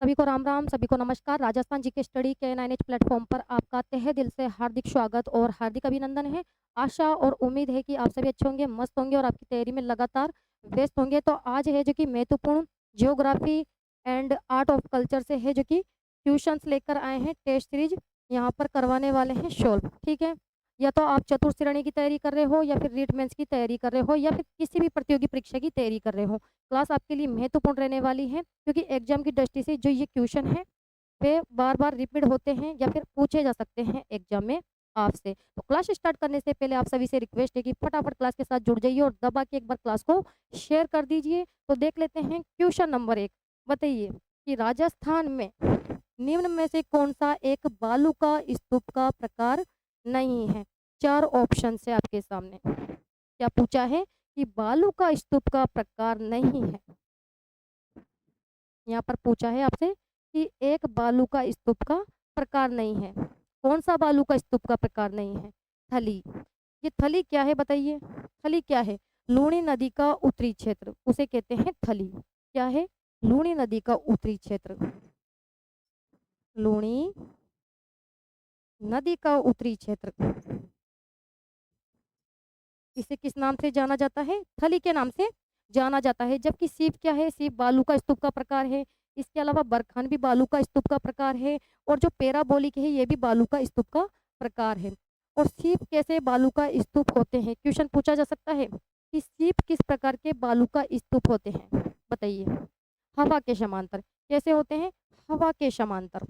सभी को राम राम, सभी को नमस्कार। राजस्थान जीके स्टडी के 9H प्लेटफॉर्म पर आपका तहे दिल से हार्दिक स्वागत और हार्दिक अभिनंदन है। आशा और उम्मीद है कि आप सभी अच्छे होंगे, मस्त होंगे और आपकी तैयारी में लगातार व्यस्त होंगे। तो आज है जो कि महत्वपूर्ण geography and art of culture से है जो कि ट्यूशंस लेकर आए हैं। टेस्ट सीरीज यहाँ पर करवाने वाले हैं सोल्व, ठीक है। या तो आप चतुर्थ श्रेणी की तैयारी कर रहे हो, या फिर रीट मेंस की तैयारी कर रहे हो, या फिर किसी भी प्रतियोगी परीक्षा की तैयारी कर रहे हो, क्लास आपके लिए महत्वपूर्ण रहने वाली है, क्योंकि एग्जाम की दृष्टि से जो ये क्वेश्चन है वे बार बार रिपीट होते हैं या फिर पूछे जा सकते हैं एग्जाम में आपसे। तो क्लास स्टार्ट करने से पहले आप सभी से रिक्वेस्ट है कि फटाफट क्लास के साथ जुड़ जाइए और दबा के एक बार क्लास को शेयर कर दीजिए। तो देख लेते हैं क्वेश्चन नंबर 1। बताइए कि राजस्थान में निम्न में से कौन सा एक बालू का स्तूप का प्रकार नहीं है। 4 ऑप्शन है आपके सामने। क्या पूछा है कि बालू का स्तूप का प्रकार नहीं है। यहाँ पर पूछा है आपसे कि एक बालू का स्तूप का प्रकार नहीं है। कौन सा बालू का स्तूप का प्रकार नहीं है। थली। ये थली क्या है बताइए। थली क्या है। लूणी नदी का उत्तरी क्षेत्र उसे कहते हैं थली। क्या है। लूणी नदी का उत्तरी क्षेत्र। लूणी नदी का उत्तरी क्षेत्र इसे किस नाम से जाना जाता है। थली के नाम से जाना जाता है। जबकि सीप क्या है। सीप बालू का स्तूप का प्रकार है। इसके अलावा बरखान भी बालू का स्तूप का प्रकार है। और जो पेराबोलिक है ये भी बालू का स्तूप का प्रकार है। और सीप कैसे बालू का स्तूप होते हैं। क्वेश्चन पूछा जा सकता है कि सीप किस प्रकार के बालू का स्तूप होते हैं। बताइए। हवा के समांतर। कैसे होते हैं। हवा के समांतर।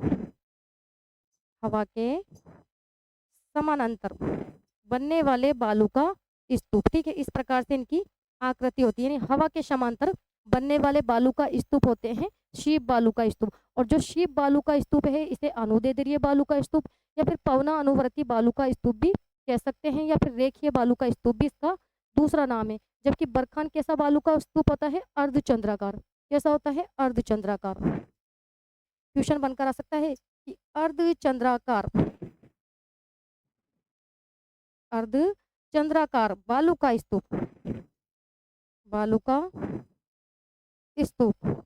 हवा के समानांतर बनने वाले बालू का स्तूप, ठीक है। इस प्रकार से इनकी आकृति होती है, यानी हवा के समांतर बनने वाले बालू का स्तूप होते हैं शीप बालू का स्तूप। और जो शीप बालू का स्तूप है इसे अनुदैर्ध्य बालू का स्तूप या फिर पवना अनुवर्ती बालू का स्तूप भी कह सकते हैं, या फिर रेखीय बालू का स्तूप भी इसका दूसरा नाम है। जबकि बरखान कैसा बालू का स्तूप होता है। अर्धचंद्राकार। कैसा होता है। अर्धचंद्राकार। क्वेश्चन बनकर आ सकता है कि अर्धचंद्राकार अर्धचंद्राकार बालू का स्तूप, बालू का स्तूप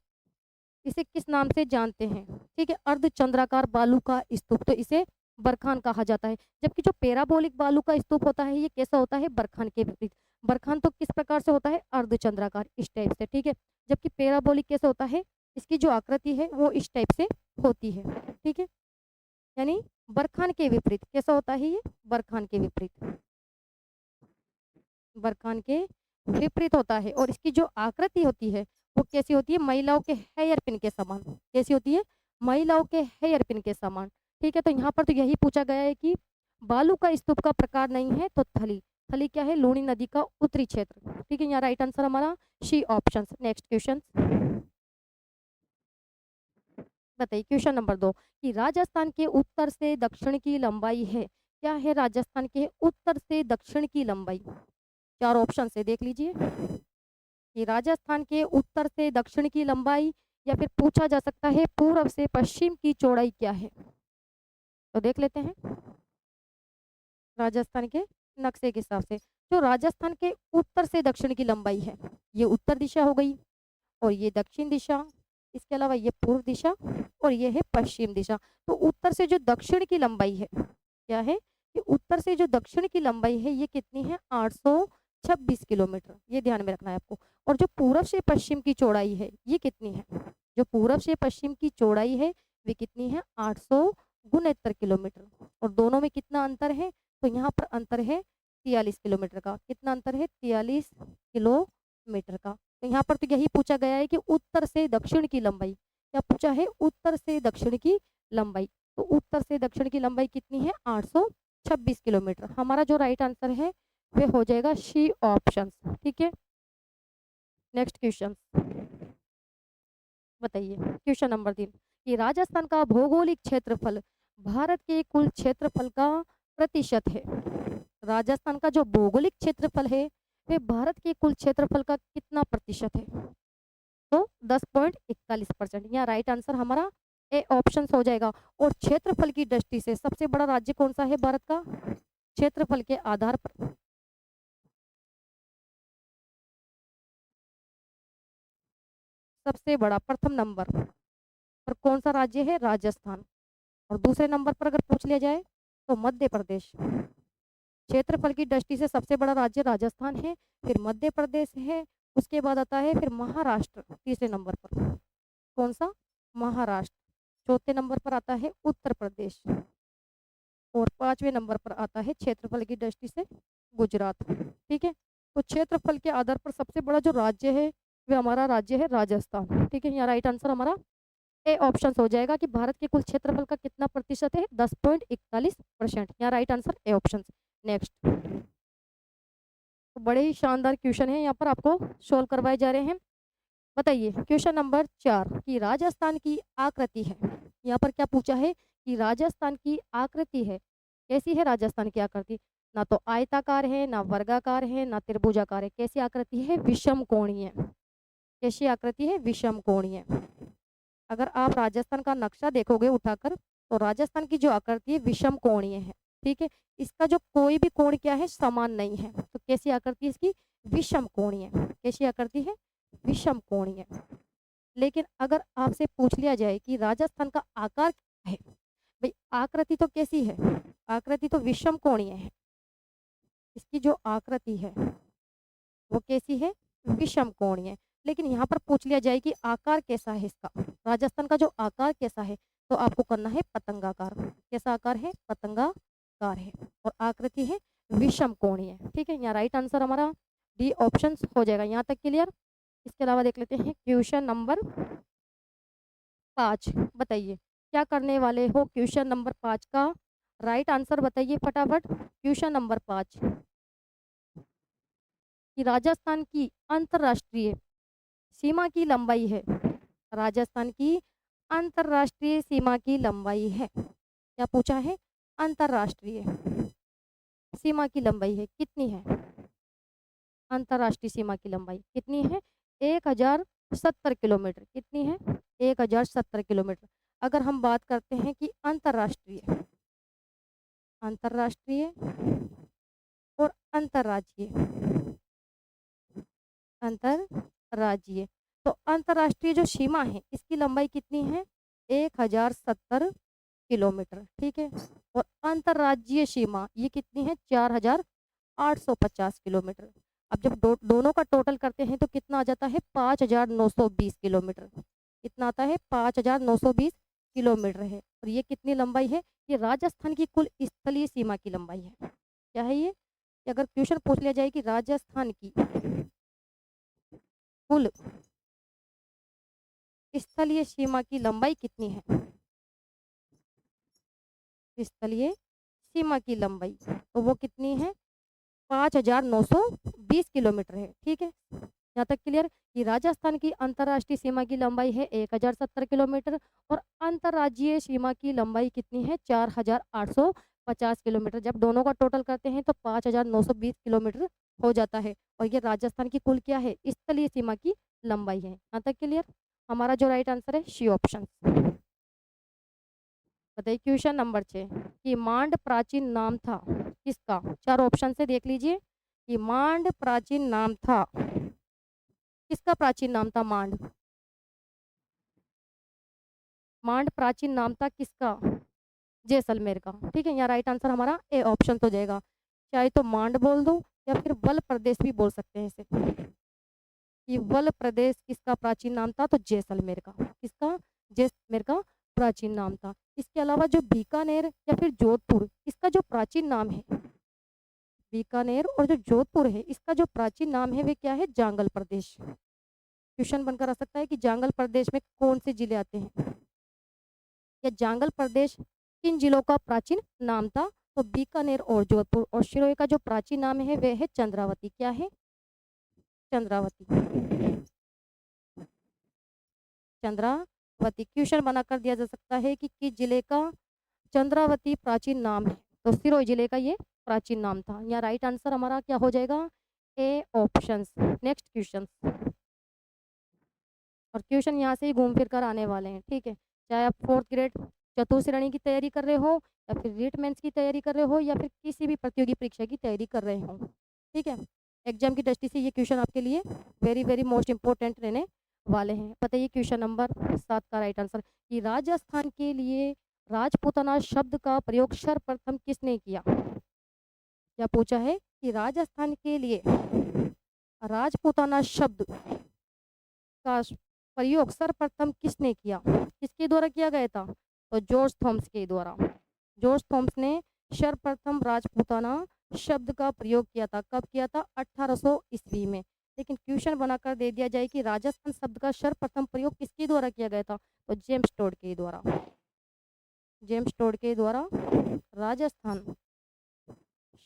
इसे किस नाम से जानते हैं। ठीक है। अर्धचंद्राकार बालू का स्तूप तो इसे बरखान कहा जाता है। जबकि जो पेराबोलिक बालू का स्तूप होता है ये कैसा होता है। बरखान के विपरीत। बरखान तो किस प्रकार से होता है। अर्धचंद्राकार, इस टाइप से, ठीक है। जबकि पेराबोलिक कैसे होता है। इसकी जो आकृति है वो इस टाइप से होती है, ठीक है। यानी बरखान के विपरीत कैसा होता है ये। बरखान के विपरीत, बरखान के विपरीत होता है। और इसकी जो आकृति होती है वो कैसी होती है। महिलाओं के हेयर पिन के समान। कैसी होती है। महिलाओं के हेयर पिन के समान, ठीक है। तो यहाँ पर तो यही पूछा गया है कि बालू का स्तूप का प्रकार नहीं है तो थली। थली क्या है। लूणी नदी का उत्तरी क्षेत्र, ठीक है। यहाँ राइट आंसर हमारा सी ऑप्शन। नेक्स्ट क्वेश्चन बताइए। क्वेश्चन नंबर 2 कि राजस्थान के उत्तर से दक्षिण की लंबाई है। क्या है राजस्थान के उत्तर से दक्षिण की लंबाई। 4 ऑप्शन से देख लीजिए कि राजस्थान के उत्तर से दक्षिण की लंबाई, या फिर पूछा जा सकता है पूर्व से पश्चिम की चौड़ाई क्या है। तो देख लेते हैं राजस्थान के नक्शे के हिसाब से। जो राजस्थान के उत्तर से दक्षिण की लंबाई है ये उत्तर दिशा हो गई, और ये दक्षिण दिशा, इसके अलावा ये पूर्व दिशा, और ये है पश्चिम दिशा। तो उत्तर से जो दक्षिण की लंबाई है क्या है कि उत्तर से जो दक्षिण की लंबाई है ये कितनी है। 826 किलोमीटर, ये ध्यान में रखना है आपको। और जो पूर्व से पश्चिम की चौड़ाई है ये कितनी है। जो पूर्व से पश्चिम की चौड़ाई है वे कितनी है। 869 किलोमीटर। और दोनों में कितना अंतर है। तो यहाँ पर अंतर है 43 किलोमीटर का। कितना अंतर है। 43 किलोमीटर का। तो यहाँ पर तो यही पूछा गया है कि उत्तर से दक्षिण की लंबाई। क्या पूछा है। उत्तर से दक्षिण की लंबाई। तो उत्तर से दक्षिण की लंबाई कितनी है। 826 किलोमीटर। हमारा जो राइट आंसर है वे हो जाएगा सी ऑप्शन, ठीक है। नेक्स्ट क्वेश्चन बताइए। क्वेश्चन नंबर 3 कि राजस्थान का भौगोलिक क्षेत्रफल भारत के कुल क्षेत्रफल का प्रतिशत है। राजस्थान का जो भौगोलिक क्षेत्रफल है वे भारत के कुल क्षेत्रफल का कितना प्रतिशत है। तो 10.41%। यहाँ राइट आंसर हमारा ए ऑप्शन हो जाएगा। और क्षेत्रफल की दृष्टि से सबसे बड़ा राज्य कौन सा है भारत का। क्षेत्रफल के आधार पर सबसे बड़ा प्रथम नंबर पर कौन सा राज्य है? राजस्थान। और दूसरे नंबर पर अगर पूछ लिया जाए तो मध्य प्रदेश। क्षेत्रफल की दृष्टि से सबसे बड़ा राज्य राजस्थान है, फिर मध्य प्रदेश है, उसके बाद आता है फिर महाराष्ट्र तीसरे नंबर पर। कौन सा? महाराष्ट्र। चौथे नंबर पर आता है उत्तर प्रदेश और पांचवें नंबर पर आता है क्षेत्रफल की दृष्टि से गुजरात। ठीक है, तो क्षेत्रफल के आधार पर सबसे बड़ा जो राज्य है वह हमारा राज्य है राजस्थान। ठीक है, यहाँ राइट आंसर हमारा ए ऑप्शन हो जाएगा कि भारत के कुल क्षेत्रफल का कितना प्रतिशत है? 10.41%। यहाँ right answer A option. Next, तो बड़े ही शानदार क्वेश्चन है यहाँ पर आपको सोल्व करवाए जा रहे हैं। बताइए क्वेश्चन नंबर 4 कि राजस्थान की आकृति है। यहाँ पर क्या पूछा है कि राजस्थान की आकृति है, कैसी है राजस्थान की आकृति? ना तो आयताकार है, ना वर्गाकार है, ना त्रिभुजाकार है। कैसी आकृति है? विषम कोणीय। कैसी आकृति है? विषम कोणीय। अगर आप राजस्थान का नक्शा देखोगे उठाकर तो राजस्थान की जो आकृति है विषम कोणीय है। ठीक है, इसका जो कोई भी कोण क्या है? समान नहीं है। तो कैसी आकृति है इसकी? विषम कोणीय। कैसी आकृति है? विषम कोणीय। लेकिन अगर आपसे पूछ लिया जाए कि राजस्थान का आकार क्या है, भाई आकृति तो कैसी है? आकृति तो विषम कोणीय है। इसकी जो आकृति है वो कैसी है? विषम कोणीय। लेकिन यहाँ पर पूछ लिया जाए कि आकार कैसा है इसका, राजस्थान का जो आकार कैसा है, तो आपको करना है पतंगाकार। कैसा आकार है? पतंगाकार है और आकृति है विषम कोणीय। ठीक है, यहाँ राइट आंसर हमारा डी ऑप्शन हो जाएगा। यहाँ तक क्लियर? इसके अलावा देख लेते हैं क्वेश्चन नंबर 5। बताइए क्या करने वाले हो? क्वेश्चन नंबर 5 का राइट आंसर बताइए फटाफट। क्वेश्चन नंबर 5 कि राजस्थान की अंतर्राष्ट्रीय सीमा की लंबाई है। राजस्थान की अंतर्राष्ट्रीय सीमा की लंबाई है। क्या पूछा है? अंतर्राष्ट्रीय सीमा की लंबाई है, कितनी है? अंतर्राष्ट्रीय सीमा की लंबाई कितनी है? 1070 किलोमीटर। कितनी है? 1070 किलोमीटर। अगर हम बात करते हैं कि अंतर्राष्ट्रीय, अंतर्राष्ट्रीय और अंतर्राज्यीय, अंतर्राज्यीय, तो अंतर्राष्ट्रीय जो सीमा है इसकी लंबाई कितनी है? 1070 किलोमीटर। ठीक है, और अंतर्राज्यीय सीमा ये कितनी है? 4850 किलोमीटर। अब जब दोनों का टोटल करते हैं तो कितना आ जाता है? 5920 किलोमीटर। कितना आता है? 5920 किलोमीटर है। और ये कितनी लंबाई है? ये राजस्थान की कुल स्थलीय सीमा की लंबाई है। क्या है ये? कि अगर क्वेश्चन पूछ लिया जाए कि राजस्थान की कुल स्थलीय सीमा की लंबाई कितनी है, स्थलीय सीमा की लंबाई, तो वो कितनी है? 5920 किलोमीटर है। ठीक है, यहाँ तक क्लियर कि राजस्थान की अंतर्राष्ट्रीय सीमा की लंबाई है 1070 किलोमीटर और अंतर्राज्यीय सीमा की लंबाई कितनी है? 4850 किलोमीटर। जब दोनों का टोटल करते हैं तो 5920 किलोमीटर हो जाता है और ये राजस्थान की कुल क्या है? स्थलीय सीमा की लंबाई है। यहाँ तक क्लियर? हमारा जो राइट आंसर है सी ऑप्शन। बताइए क्वेश्चन नंबर 6 कि मांड प्राचीन नाम था किसका? 4 ऑप्शन से देख लीजिए कि मांड प्राचीन नाम था किसका? प्राचीन नाम था मांड। मांड प्राचीन नाम था किसका? जैसलमेर का। ठीक है, यहाँ राइट आंसर हमारा ए ऑप्शन हो जाएगा। चाहे तो मांड बोल दो या फिर वल प्रदेश भी बोल सकते हैं इसे कि वल प्रदेश किसका प्राचीन नाम था? तो जैसलमेर का। किसका? जैसलमेर का प्राचीन नाम था। इसके अलावा जो बीकानेर या फिर जोधपुर, इसका जो प्राचीन नाम है, बीकानेर और जो जोधपुर है इसका जो प्राचीन नाम है वे क्या है? जांगल प्रदेश। क्वेश्चन बनकर आ सकता है कि जांगल प्रदेश में कौन से जिले आते हैं या जांगल प्रदेश किन जिलों का प्राचीन नाम था? तो बीकानेर और जोधपुर। और सिरोही का जो प्राचीन नाम है वह है चंद्रावती। क्या है? चंद्रावती। चंद्रावती। क्वेश्चन बनाकर दिया जा सकता है कि किस जिले का चंद्रावती प्राचीन नाम है? तो सिरोही जिले का ये प्राचीन नाम था। यहाँ राइट आंसर हमारा क्या हो जाएगा? A option. नेक्स्ट क्वेश्चन, और क्वेश्चन यहाँ से ही घूम फिर कर आने वाले हैं। ठीक है, चाहे आप 4th ग्रेड चतुर्थ श्रेणी की तैयारी कर रहे हो या फिर रीट मेंस की तैयारी कर रहे हो या फिर किसी भी प्रतियोगी परीक्षा की तैयारी कर रहे हो। ठीक है, एग्जाम की दृष्टि से ये क्वेश्चन आपके लिए वेरी वेरी मोस्ट इंपॉर्टेंट रहने वाले हैं। बताइए क्वेश्चन नंबर 7 का राइट आंसर कि राजस्थान के लिए राजपूताना शब्द का प्रयोग सर्वप्रथम किसने किया। क्या पूछा है कि राजस्थान के लिए राजपूताना शब्द का प्रयोग सर्वप्रथम किसने किया, किसके द्वारा किया गया था, तो जॉर्ज थॉमस के द्वारा। जॉर्ज थॉमस ने सर्वप्रथम राजपूताना शब्द का प्रयोग किया था। कब किया था, 1800 ईस्वी में। लेकिन क्वेश्चन बनाकर दे दिया जाए कि राजस्थान शब्द का सर्वप्रथम प्रयोग किसके द्वारा किया गया था, तो जेम्स टोड के द्वारा। जेम्स टोड के द्वारा राजस्थान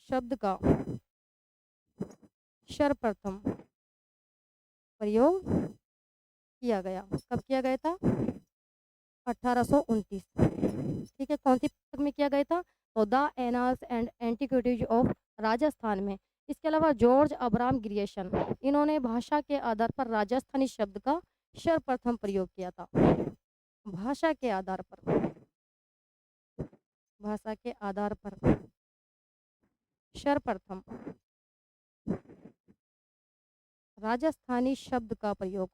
शब्द का सर्वप्रथम प्रयोग किया गया। कब किया गया था, 1829। ठीक है, कौन सी पुस्तक में किया गया था, तो the annals and antiquities of Rajasthan में। इसके अलावा जॉर्ज अब्राहम ग्रियर्सन, इन्होंने भाषा के आधार पर राजस्थानी शब्द का सर्वप्रथम प्रयोग किया था। भाषा के आधार पर, भाषा के आधार पर सर्वप्रथम राजस्थानी शब्द का प्रयोग,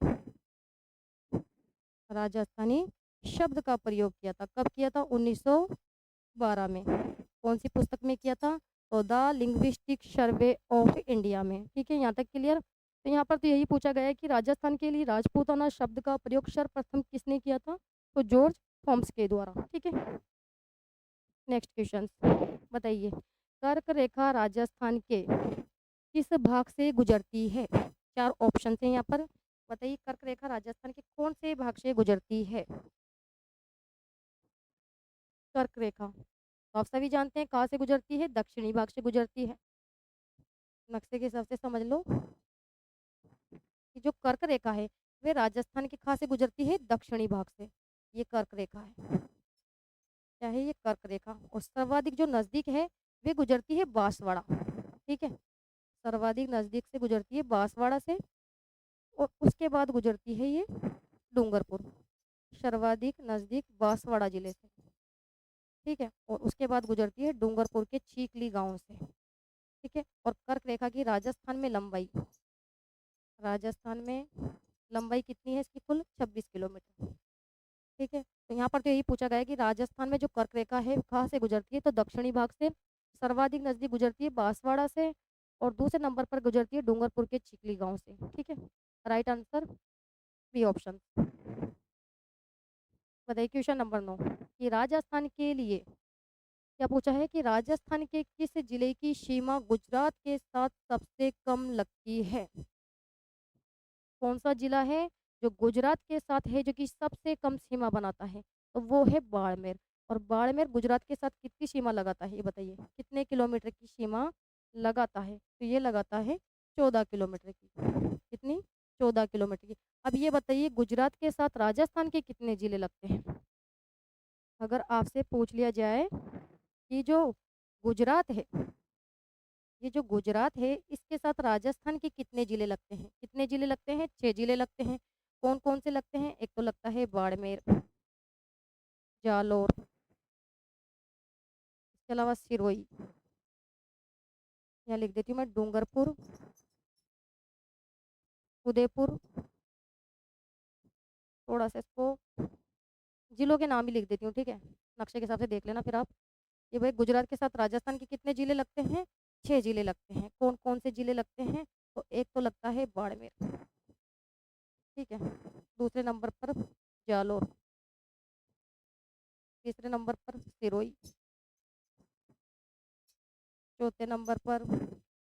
राजस्थानी शब्द का प्रयोग किया था। कब किया था, 1912 में। कौन सी पुस्तक में किया था, तो the linguistic survey of India में। ठीक है, यहाँ तक क्लियर। तो यहाँ पर तो यही पूछा गया है कि राजस्थान के लिए राजपूताना शब्द का प्रयोग सर्वप्रथम किसने किया था, तो जॉर्ज थॉमस के द्वारा। ठीक है, नेक्स्ट क्वेश्चन बताइए, कर्क रेखा राजस्थान के किस भाग से गुजरती है। चार ऑप्शन है यहाँ पर। बताइए कर्क रेखा राजस्थान के कौन से भाग से गुजरती है। कर्क रेखा तो आप सभी जानते हैं कहाँ से गुजरती है, दक्षिणी भाग से गुजरती है। नक्शे के हिसाब से समझ लो कि जो कर्क रेखा है वे राजस्थान के कहाँ से गुजरती है, दक्षिणी भाग से। ये कर्क रेखा है, क्या है ये, कर्क रेखा। और सर्वाधिक जो नजदीक है वे गुजरती है बांसवाड़ा। ठीक है, सर्वाधिक नजदीक से गुजरती है बांसवाड़ा से, और उसके बाद गुजरती है ये डूंगरपुर। सर्वाधिक नजदीक बांसवाड़ा जिले से। ठीक है, और उसके बाद गुजरती है डूंगरपुर के चीखली गांव से। ठीक है, और कर्क रेखा की राजस्थान में लंबाई, राजस्थान में लंबाई कितनी है इसकी, कुल 26 किलोमीटर। ठीक है, तो यहाँ पर तो यही पूछा गया है कि राजस्थान में जो कर्क रेखा है कहाँ से गुजरती है, तो दक्षिणी भाग से। सर्वाधिक नजदीक गुजरती है बांसवाड़ा से, और दूसरे नंबर पर गुजरती है डूंगरपुर के चिखली गांव से। ठीक है, राइट आंसर बी ऑप्शन। बताइए क्वेश्चन नंबर 9 कि राजस्थान के लिए क्या पूछा है कि राजस्थान के किस जिले की सीमा गुजरात के साथ सबसे कम लगती है। कौन सा जिला है जो गुजरात के साथ है, जो कि सबसे कम सीमा बनाता है, तो वो है बाड़मेर। और बाड़मेर गुजरात के साथ कितनी सीमा लगाता है, ये बताइए कितने किलोमीटर की सीमा लगाता है, तो ये लगाता है 14 किलोमीटर की। कितनी, 14 किलोमीटर की। अब ये बताइए गुजरात के साथ राजस्थान के कितने जिले लगते हैं। अगर आपसे पूछ लिया जाए कि जो गुजरात है, ये जो गुजरात है इसके साथ राजस्थान के कितने जिले लगते हैं, कितने जिले लगते हैं, 6 जिले लगते हैं। कौन कौन से लगते हैं, एक तो लगता है बाड़मेर, जालोर, इसके अलावा सिरोही, यहाँ लिख देती हूँ मैं, डूंगरपुर, उदयपुर, थोड़ा सा इसको जिलों के नाम ही लिख देती हूँ। ठीक है, नक्शे के हिसाब से देख लेना फिर आप। ये भाई गुजरात के साथ राजस्थान के कितने जिले लगते हैं, 6 जिले लगते हैं। कौन कौन से जिले लगते हैं, तो एक तो लगता है बाड़मेर। ठीक है, दूसरे नंबर पर जालोर, तीसरे नंबर पर सिरोही, चौथे नंबर पर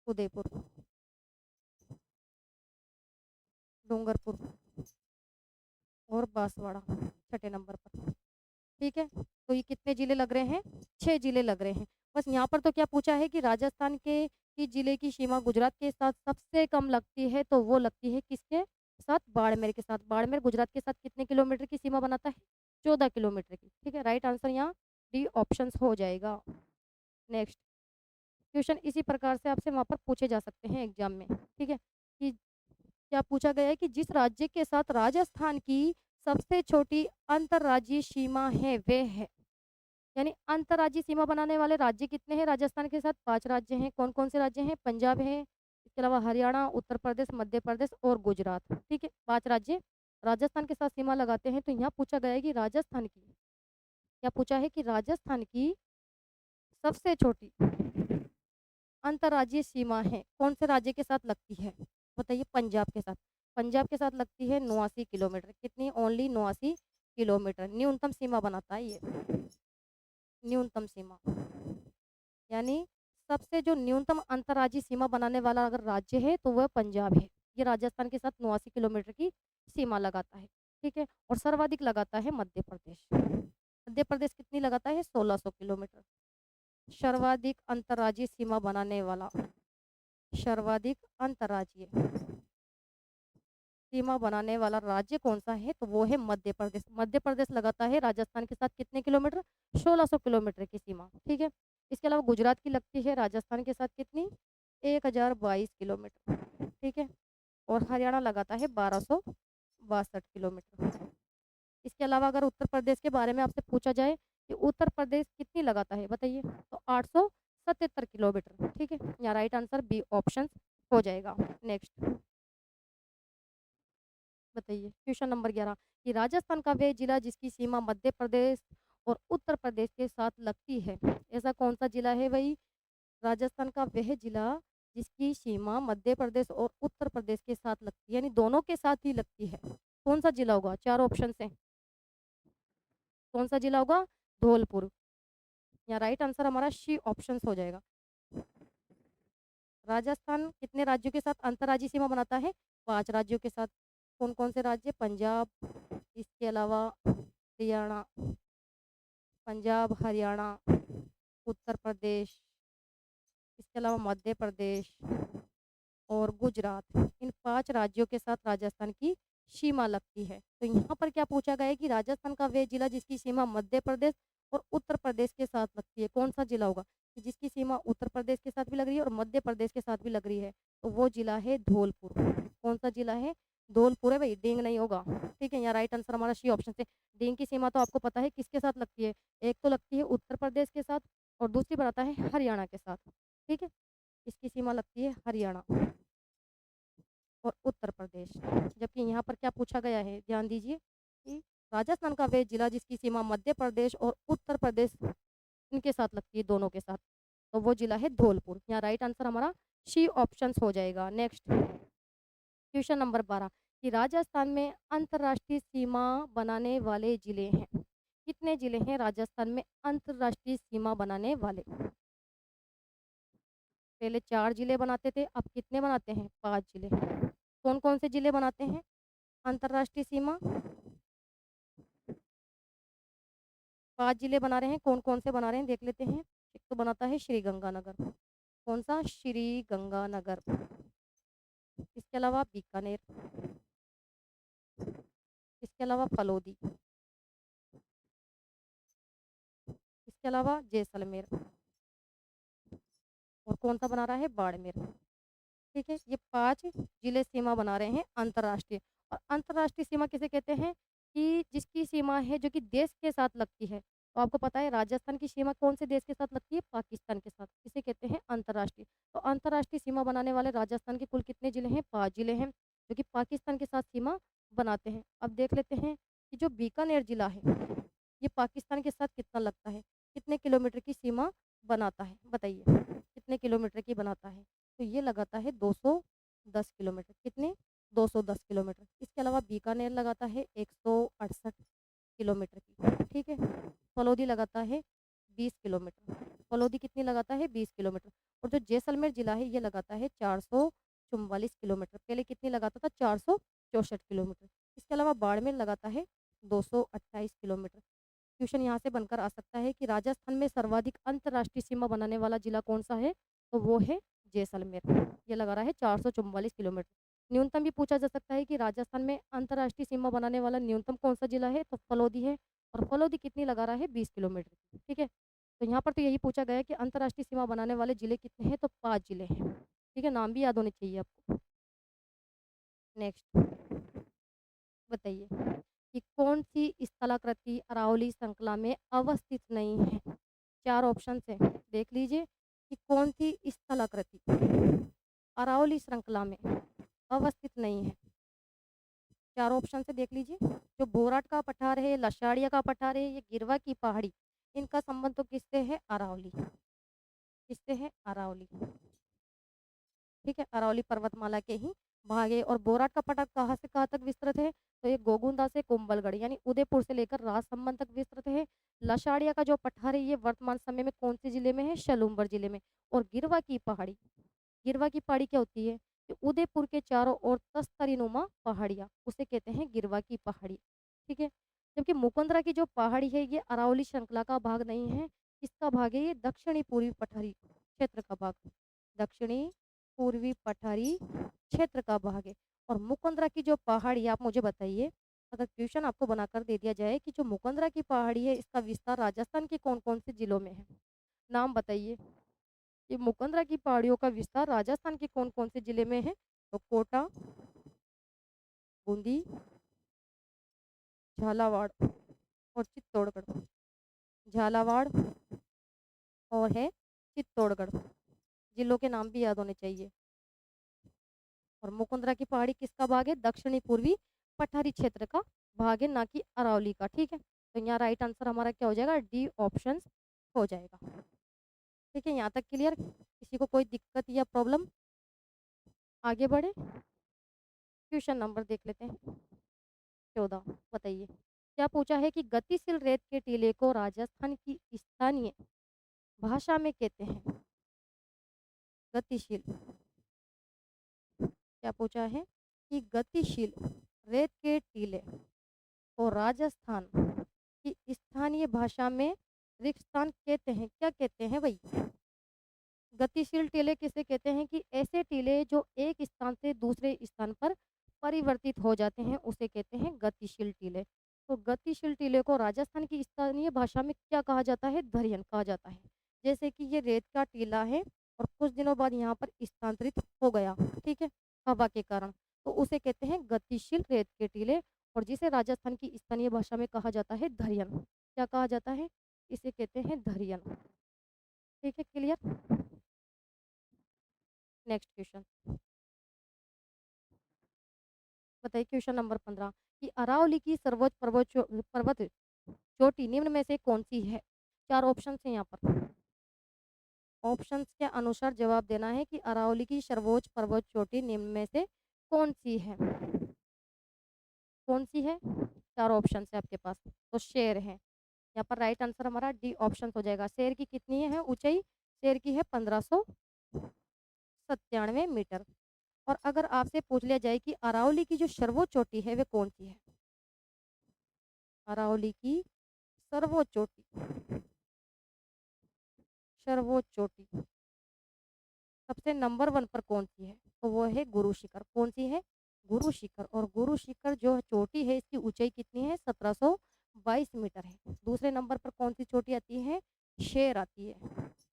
उदयपुर, डूंगरपुर और बांसवाड़ा छठे नंबर पर। ठीक है, तो ये कितने जिले लग रहे हैं, 6 जिले लग रहे हैं। बस यहाँ पर तो क्या पूछा है कि राजस्थान के की जिले की सीमा गुजरात के साथ सबसे कम लगती है, तो वो लगती है किसके साथ, बाड़मेर के साथ। बाड़मेर गुजरात के साथ कितने किलोमीटर की सीमा बनाता है, 14 किलोमीटर की। ठीक है, राइट आंसर यहाँ डी ऑप्शन हो जाएगा। नेक्स्ट क्वेश्चन इसी प्रकार से आपसे वहाँ पर पूछे जा सकते हैं एग्जाम में। ठीक है, कि क्या पूछा गया है कि जिस राज्य के साथ राजस्थान की सबसे छोटी अंतर्राज्यीय सीमा है वे है, यानी अंतर्राज्यीय सीमा बनाने वाले राज्य कितने हैं राजस्थान के साथ, 5 राज्य हैं। कौन कौन से राज्य हैं, पंजाब है, इसके अलावा हरियाणा, उत्तर प्रदेश, मध्य प्रदेश और गुजरात। ठीक है, 5 राज्य राजस्थान के साथ सीमा लगाते हैं, तो यहाँ पूछा गया है कि राजस्थान की, क्या पूछा है कि राजस्थान की सबसे छोटी अंतर्राज्यीय सीमा है कौन से राज्य के साथ लगती है? बताइए। पंजाब के साथ। पंजाब के साथ लगती है 89 किलोमीटर। कितनी? ओनली 89 किलोमीटर न्यूनतम सीमा बनाता है ये। न्यूनतम सीमा यानी सबसे जो न्यूनतम अंतर्राज्यीय सीमा बनाने वाला अगर राज्य है तो वह पंजाब है। ये राजस्थान के साथ 89 किलोमीटर की सीमा लगाता है। ठीक है। और सर्वाधिक लगाता है मध्य प्रदेश। मध्य प्रदेश कितनी लगाता है? 1600 किलोमीटर। सर्वाधिक अंतर्राज्यीय सीमा बनाने वाला, सर्वाधिक अंतर्राज्यीय सीमा बनाने वाला राज्य कौन सा है? तो वो है मध्य प्रदेश। मध्य प्रदेश लगाता है राजस्थान के साथ कितने किलोमीटर? 1600 किलोमीटर की सीमा। ठीक है। इसके अलावा गुजरात की लगती है राजस्थान के साथ कितनी? 1022 किलोमीटर। ठीक है। और हरियाणा लगाता है 1262 किलोमीटर। इसके अलावा अगर उत्तर प्रदेश के बारे में आपसे पूछा जाए कि उत्तर प्रदेश कितनी लगाता है, बताइए। तो 877 किलोमीटर। ठीक है। यहाँ राइट आंसर बी ऑप्शन हो जाएगा। नेक्स्ट बताइए। क्वेश्चन नंबर 11 कि राजस्थान का वह जिला जिसकी सीमा मध्य प्रदेश और उत्तर प्रदेश के साथ लगती है, ऐसा कौन सा जिला है भाई? राजस्थान का वह जिला जिसकी सीमा मध्य प्रदेश और उत्तर प्रदेश के साथ लगती है, यानी दोनों के साथ ही लगती है, कौन सा जिला होगा? चार ऑप्शन है। कौन सा जिला होगा? धौलपुर। यहाँ राइट आंसर हमारा सी ऑप्शन हो जाएगा। राजस्थान कितने राज्यों के साथ अंतर्राज्यीय सीमा बनाता है? 5 राज्यों के साथ। कौन कौन से राज्य? पंजाब, इसके अलावा हरियाणा, पंजाब, हरियाणा, उत्तर प्रदेश, इसके अलावा मध्य प्रदेश और गुजरात। इन 5 राज्यों के साथ राजस्थान की सीमा लगती है। तो यहाँ पर क्या पूछा गया है कि राजस्थान का वह जिला जिसकी सीमा मध्य प्रदेश और उत्तर प्रदेश के साथ लगती है, कौन सा जिला होगा? कि जिसकी सीमा उत्तर प्रदेश के साथ भी लग रही है और मध्य प्रदेश के साथ भी लग रही है, तो वो जिला है धौलपुर। कौन सा जिला है? धौलपुर है भाई, डींग नहीं होगा। ठीक है। यहाँ राइट आंसर हमारा सी ऑप्शन से। डींग की सीमा तो आपको पता है किसके साथ लगती है? एक तो लगती है उत्तर प्रदेश के साथ और दूसरी बनाता है हरियाणा के साथ। ठीक है। इसकी सीमा लगती है हरियाणा और उत्तर प्रदेश। जबकि यहाँ पर क्या पूछा गया है, ध्यान दीजिए कि राजस्थान का वह जिला जिसकी सीमा मध्य प्रदेश और उत्तर प्रदेश इनके साथ लगती है, दोनों के साथ, तो वो जिला है धौलपुर। यहाँ राइट आंसर हमारा सी ऑप्शन हो जाएगा। नेक्स्ट क्वेश्चन नंबर 12 कि राजस्थान में अंतर्राष्ट्रीय सीमा बनाने वाले जिले हैं। कितने जिले हैं राजस्थान में अंतर्राष्ट्रीय सीमा बनाने वाले? पहले 4 जिले बनाते थे, अब कितने बनाते हैं? 5 जिले। कौन कौन से जिले बनाते हैं अंतर्राष्ट्रीय सीमा? 5 जिले बना रहे हैं। कौन कौन से बना रहे हैं देख लेते हैं। एक तो बनाता है श्री गंगानगर। कौन सा? श्री गंगानगर। इसके अलावा बीकानेर, इसके अलावा फलोदी, इसके अलावा जैसलमेर, और कौन सा बना रहा है? बाड़मेर। ठीक है। ये 5 जिले सीमा बना रहे हैं अंतर्राष्ट्रीय। और अंतर्राष्ट्रीय सीमा किसे कहते हैं? कि जिसकी सीमा है जो कि देश के साथ लगती है। तो आपको पता है राजस्थान की सीमा कौन से देश के साथ लगती है? पाकिस्तान के साथ। इसे कहते हैं अंतर्राष्ट्रीय। तो अंतर्राष्ट्रीय सीमा बनाने वाले राजस्थान के कुल कितने जिले हैं? 5 जिले हैं जो कि पाकिस्तान के साथ सीमा बनाते हैं। अब देख लेते हैं कि जो बीकानेर जिला है ये पाकिस्तान के साथ कितना लगता है, कितने किलोमीटर की सीमा बनाता है, बताइए। कितने किलोमीटर की बनाता है? तो ये लगाता है 210 किलोमीटर। कितने? 210 किलोमीटर। इसके अलावा बीकानेर लगाता है 168 किलोमीटर की। ठीक है। फलोदी लगाता है 20 किलोमीटर। फलोदी कितनी लगाता है? 20 किलोमीटर। और जो जैसलमेर जिला है ये लगाता है 444 किलोमीटर। पहले कितनी लगाता था? 464 किलोमीटर। इसके अलावा बाड़मेर लगाता है 228 किलोमीटर। क्वेश्चन यहाँ से बनकर आ सकता है कि राजस्थान में सर्वाधिक अंतर्राष्ट्रीय सीमा बनाने वाला जिला कौन सा है? तो वो है जैसलमेर। ये लगा रहा है 444 किलोमीटर। न्यूनतम भी पूछा जा सकता है कि राजस्थान में अंतर्राष्ट्रीय सीमा बनाने वाला न्यूनतम कौन सा जिला है? तो फलोदी है। और फलोदी कितनी लगा रहा है? 20 किलोमीटर की। ठीक है। तो यहाँ पर तो यही पूछा गया है कि अंतर्राष्ट्रीय सीमा बनाने वाले जिले कितने हैं? तो 5 जिले हैं। ठीक है। नाम भी याद होने चाहिए आपको। नेक्स्ट बताइए कि कौन सी स्थलाकृति अरावली श्रृंखला में अवस्थित नहीं है? 4 ऑप्शन है, देख लीजिए कि कौन सी स्थलाकृति अरावली श्रृंखला में अवस्थित नहीं है। चारों ऑप्शन से देख लीजिए। जो बोराट का पठार है, लशाड़िया का पठार है, ये गिरवा की पहाड़ी, इनका संबंध तो किससे है? अरावली। किससे है? अरावली। ठीक है, अरावली पर्वतमाला के ही भाग है। और बोराट का पठार कहाँ से कहाँ तक विस्तृत है? तो ये गोगुंदा से कुंभलगढ़ यानी उदयपुर से लेकर राजसमंद तक विस्तृत है। लशाड़िया का जो पठार है ये वर्तमान समय में कौन से जिले में है? शलूम्बर जिले में। और गिरवा की पहाड़ी, गिरवा की पहाड़ी क्या होती है? कि उदयपुर के चारों ओर तस्तरीनुमा पहाड़ियाँ, उसे कहते हैं गिरवा की पहाड़ी। ठीक है, जबकि मुकुंदरा की जो पहाड़ी है ये अरावली श्रृंखला का भाग नहीं है। किसका भाग है? ये दक्षिणी पूर्वी पठारी क्षेत्र का भाग, दक्षिणी पूर्वी पठारी क्षेत्र का भाग है। और मुकुंदरा की जो पहाड़ी, आप मुझे बताइए, अगर क्वेश्चन आपको बनाकर दे दिया जाए कि जो मुकुंदरा की पहाड़ी है इसका विस्तार राजस्थान के कौन कौन से जिलों में है, नाम बताइए। ये मुकंदरा की पहाड़ियों का विस्तार राजस्थान के कौन कौन से जिले में है? तो कोटा, बूंदी, झालावाड़ और चित्तौड़गढ़। झालावाड़ और है चित्तौड़गढ़, जिलों के नाम भी याद होने चाहिए। और मुकुंदरा की पहाड़ी किसका भाग है? दक्षिणी पूर्वी पठारी क्षेत्र का भाग है, ना कि अरावली का। ठीक है, तो यहाँ राइट आंसर हमारा क्या हो जाएगा? डी ऑप्शन हो जाएगा। ठीक है, यहाँ तक क्लियर? किसी को कोई दिक्कत या प्रॉब्लम? आगे बढ़े, क्वेश्चन नंबर देख लेते हैं। 14, बताइए क्या पूछा है कि गतिशील रेत के टीले को राजस्थान की स्थानीय भाषा में कहते हैं? गतिशील, क्या पूछा है कि गतिशील रेत के टीले को राजस्थान की स्थानीय भाषा में रिक्स्थान कहते हैं? क्या कहते हैं भाई? गतिशील टीले किसे कहते हैं? कि ऐसे टीले जो एक स्थान से दूसरे स्थान पर परिवर्तित हो जाते हैं उसे कहते हैं गतिशील टीले। तो गतिशील टीले को राजस्थान की स्थानीय भाषा में क्या कहा जाता है? धरियन कहा जाता है। जैसे कि ये रेत का टीला है और कुछ दिनों बाद यहाँ पर स्थानांतरित हो गया, ठीक है, हवा के कारण, तो उसे कहते हैं गतिशील रेत के टीले। और जिसे राजस्थान की स्थानीय भाषा में कहा जाता है धरियन। क्या कहा जाता है? इसे कहते हैं धरियन। ठीक है, क्लियर? नेक्स्ट क्वेश्चन बताइए, क्वेश्चन नंबर 15 कि अरावली की सर्वोच्च पर्वत चोटी निम्न में से कौन सी है? चार ऑप्शन है यहाँ पर। ऑप्शंस के अनुसार जवाब देना है कि अरावली की सर्वोच्च पर्वत चोटी निम्न में से कौन सी है? कौन सी है? चार ऑप्शन है आपके पास, तो शेर है। यहाँ पर राइट आंसर हमारा डी ऑप्शन हो जाएगा। शेर की कितनी है ऊंचाई? शेर की है 1597 मीटर। और अगर आपसे पूछ लिया जाए कि अरावली की जो सर्वोच्च चोटी है वे कौन सी है? अरावली की सर्वोच्च चोटी, सर्वोच्च चोटी सबसे नंबर 1 पर कौन सी है? तो वो है गुरु शिखर। कौन सी है? गुरु शिखर। और गुरु शिखर जो चोटी है इसकी ऊंचाई कितनी है? 1722 मीटर है। दूसरे नंबर पर कौन सी चोटी आती है? शेर आती है।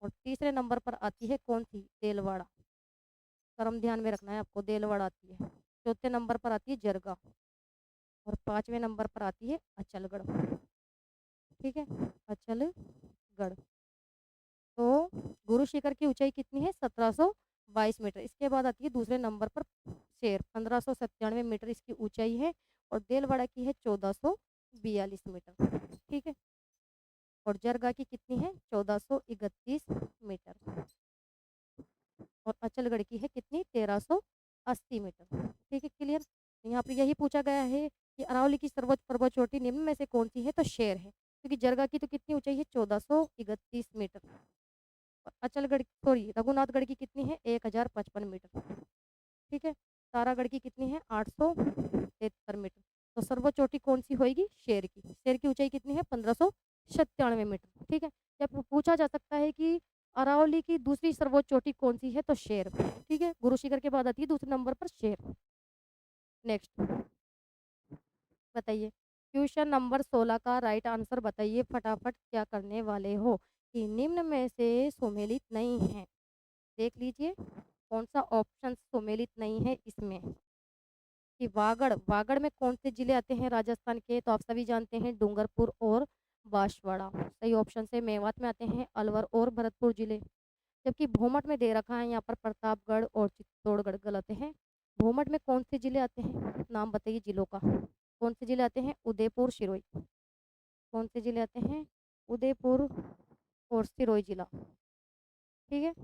और तीसरे नंबर पर आती है कौन सी? देलवाड़ा। कर्म ध्यान में रखना है आपको, देलवाड़ा आती है। चौथे नंबर पर आती है जरगा। और पांचवें नंबर पर आती है अचलगढ़। ठीक है, अचलगढ़। तो गुरु शिखर की ऊंचाई कितनी है? 1722 मीटर। इसके बाद आती है दूसरे नंबर पर शेर, 1597 मीटर इसकी ऊंचाई है। और देलवाड़ा की है 1442 मीटर। ठीक है, और जरगा की कितनी है? 1431 मीटर। और अचलगढ़ की है कितनी? 1380 मीटर। ठीक है, क्लियर? यहाँ पर यही पूछा गया है कि अरावली की सर्वोच्च पर्वत चोटी निम्न में से कौन सी है? तो शेर है, क्योंकि जरगा की तो कितनी ऊंचाई है? 1431 मीटर। और अचलगढ़ सॉरी रघुनाथगढ़ की कितनी है? 1055 मीटर। ठीक है, तारागढ़ की कितनी है? 873 मीटर। तो सर्वोच्च चोटी कौन सी होगी? शेर की। शेर की ऊंचाई कितनी है? 1597 मीटर। ठीक है, जब पूछा जा सकता है कि अरावली की दूसरी सर्वोच्च चोटी कौन सी है? तो शेर। ठीक है, गुरु शिखर के बाद आती है दूसरे नंबर पर शेर। नेक्स्ट बताइए, क्वेश्चन नंबर 16 का राइट आंसर बताइए फटाफट। क्या करने वाले हो कि निम्न में से सुमेलित नहीं है? देख लीजिए कौन सा ऑप्शन सुमेलित नहीं है इसमें। कि वागड़, वागड़ में कौन से जिले आते हैं राजस्थान के? तो आप सभी जानते हैं डूंगरपुर और बांसवाड़ा। सही ऑप्शन से मेवात में आते हैं अलवर और भरतपुर जिले। जबकि भूमट में दे रखा है यहाँ पर प्रतापगढ़ और चित्तौड़गढ़, गलत है। भोमट में कौन से जिले आते हैं, नाम बताइए जिलों का। कौन से जिले आते हैं, उदयपुर सिरोही। कौन से जिले आते हैं, उदयपुर और सिरोही जिला। ठीक है।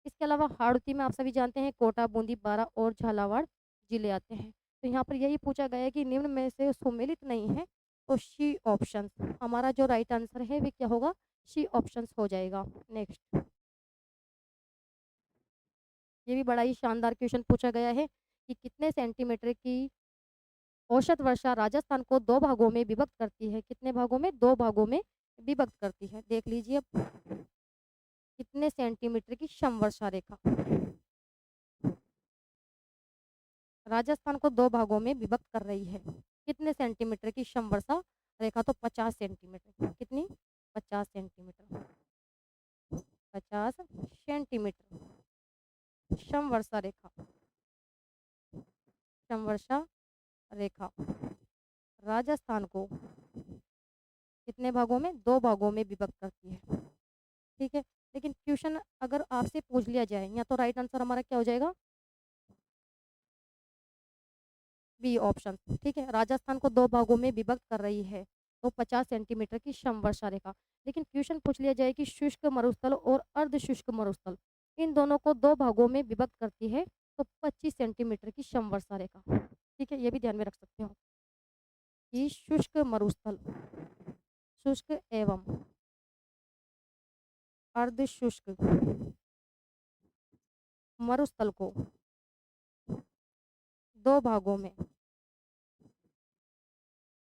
इसके अलावा हाड़ौती में आप सभी जानते हैं कोटा, बूंदी, बारा और झालावाड़ जिले आते हैं। तो यहाँ पर यही पूछा गया है कि निम्न में से सुमेलित नहीं है, तो सी ऑप्शन हमारा जो राइट आंसर है वो क्या होगा, सी ऑप्शन हो जाएगा। नेक्स्ट, ये भी बड़ा ही शानदार क्वेश्चन पूछा गया है कि कितने सेंटीमीटर की औसत वर्षा राजस्थान को दो भागों में विभक्त करती है। कितने भागों में, दो भागों में विभक्त करती है। देख लीजिए अब, कितने सेंटीमीटर की समवर्षा रेखा राजस्थान को दो भागों में विभक्त कर रही है। कितने सेंटीमीटर की समवर्षा रेखा, तो 50 सेंटीमीटर। कितनी, 50 सेंटीमीटर। 50 सेंटीमीटर समवर्षा रेखा, समवर्षा रेखा राजस्थान को कितने भागों में, दो भागों में विभक्त करती है। ठीक है। लेकिन क्वेश्चन अगर आपसे पूछ लिया जाए, या तो राइट आंसर हमारा क्या हो जाएगा, बी ऑप्शन। ठीक है, राजस्थान को दो भागों में विभक्त कर रही है, तो 50 सेंटीमीटर की समवर्षा रेखा। लेकिन क्वेश्चन पूछ लिया जाए कि शुष्क मरुस्थल और अर्ध शुष्क मरुस्थल, इन दोनों को दो भागों में विभक्त करती है, तो 25 सेंटीमीटर की समवर्षा रेखा। ठीक है, ये भी ध्यान में रख सकते हो कि शुष्क मरुस्थल, शुष्क एवं अर्ध शुष्क मरुस्थल को दो भागों में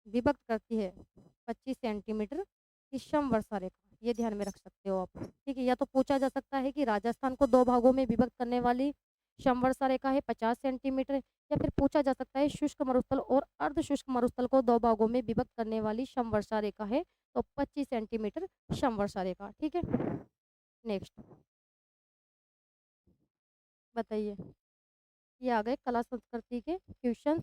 विभक्त करती है 25 सेंटीमीटर की समवर्षा रेखा। ये ध्यान में रख सकते हो आप। ठीक है, या तो पूछा जा सकता है कि राजस्थान को दो भागों में विभक्त करने वाली समवर्षा रेखा है 50 सेंटीमीटर, या फिर पूछा जा सकता है शुष्क मरुस्थल और अर्ध शुष्क मरुस्थल को दो भागों में विभक्त करने वाली समवर्षा रेखा है, तो 25 सेंटीमीटर समवर्षा रेखा। ठीक है। नेक्स्ट बताइए, ये आ गए कला संस्कृति के क्वेश्चन,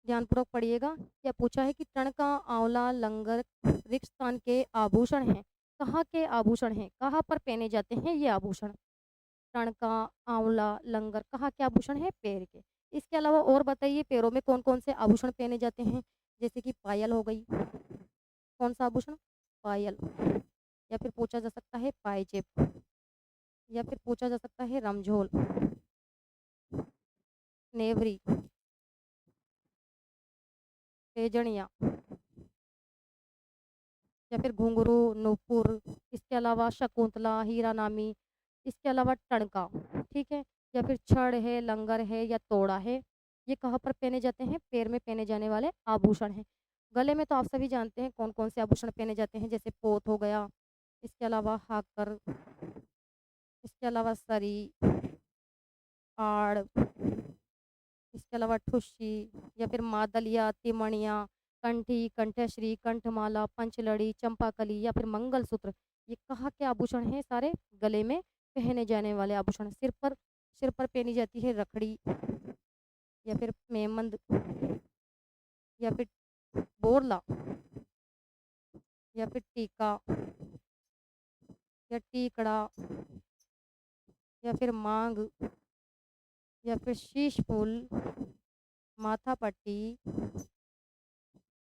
ध्यानपूर्वक पढ़िएगा। क्या पूछा है कि टणका, आंवला, लंगर रिक्तस्थान के आभूषण हैं। कहाँ के आभूषण हैं, कहाँ पर पहने जाते हैं ये आभूषण। टणका, आंवला, लंगर कहाँ के आभूषण हैं, पैर के। इसके अलावा और बताइए पैरों में कौन कौन से आभूषण पहने जाते हैं, जैसे कि पायल हो गई, कौन सा आभूषण, पायल। या फिर पूछा जा सकता है पायजेब, या फिर पूछा जा सकता है रमझोल, नेवरी, तेजड़िया, या फिर घुंघरू, नूपुर। इसके अलावा शकुंतला, हीरा नामी। इसके अलावा टणका। ठीक है। या फिर छड़ है, लंगर है, या तोड़ा है। ये कहाँ पर पहने जाते हैं, पैर में पहने जाने वाले आभूषण हैं। गले में तो आप सभी जानते हैं कौन कौन से आभूषण पहने जाते हैं, जैसे पोत हो गया, इसके अलावा हाकर, इसके अलावा सरी, आड़, इसके अलावा ठुस्सी, या फिर मादलिया, तिमणिया, कंठी, कंठश्री, कंठमाला, पंचलड़ी, चंपाकली, या फिर मंगलसूत्र। ये कहाँ के आभूषण हैं, सारे गले में पहने जाने वाले आभूषण। सिर पर पहनी जाती है रखड़ी, या फिर मेमंद, या फिर बोरला, या फिर टीका, या टीकड़ा, या फिर मांग, या फिर शीश फूल, माथा पट्टी,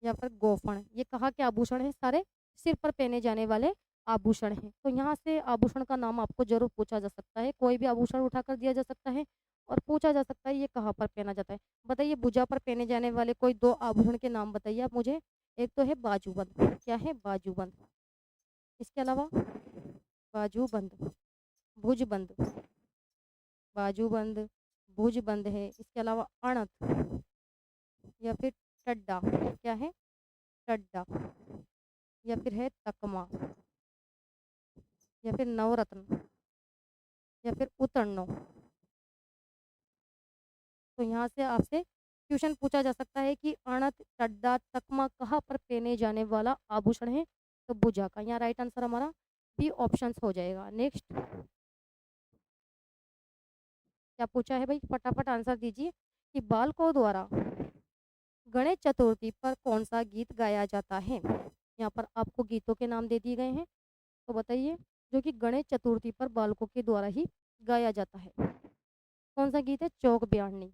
या फिर गोफण। ये कहाँ के आभूषण हैं, सारे सिर पर पहने जाने वाले आभूषण हैं। तो यहाँ से आभूषण का नाम आपको जरूर पूछा जा सकता है, कोई भी आभूषण उठाकर दिया जा सकता है और पूछा जा सकता है ये कहाँ पर पहना जाता है। बताइए, भुजा पर पहने जाने वाले कोई दो आभूषण के नाम बताइए आप मुझे। एक तो है बाजूबंद, क्या है, बाजूबंद। इसके अलावा बाजूबंद, भुजबंद, बाजूबंद, भुजबंद है। इसके अलावा अणत, या फिर टड्डा, क्या है, टड्डा, या फिर है तकमा, या फिर नवरत्न, या फिर उतरनो। तो यहाँ से आपसे क्वेश्चन पूछा जा सकता है कि अणत, टड्डा, तकमा कहाँ पर पहने जाने वाला आभूषण है, तो भुजा का। यहाँ राइट आंसर हमारा बी ऑप्शन हो जाएगा। नेक्स्ट, क्या पूछा है भाई, फटाफट आंसर दीजिए कि बालकों द्वारा गणेश चतुर्थी पर कौन सा गीत गाया जाता है। यहाँ पर आपको गीतों के नाम दे दिए गए हैं, तो बताइए जो कि गणेश चतुर्थी पर बालकों के द्वारा ही गाया जाता है। कौन सा गीत है? चौक ब्याहनी।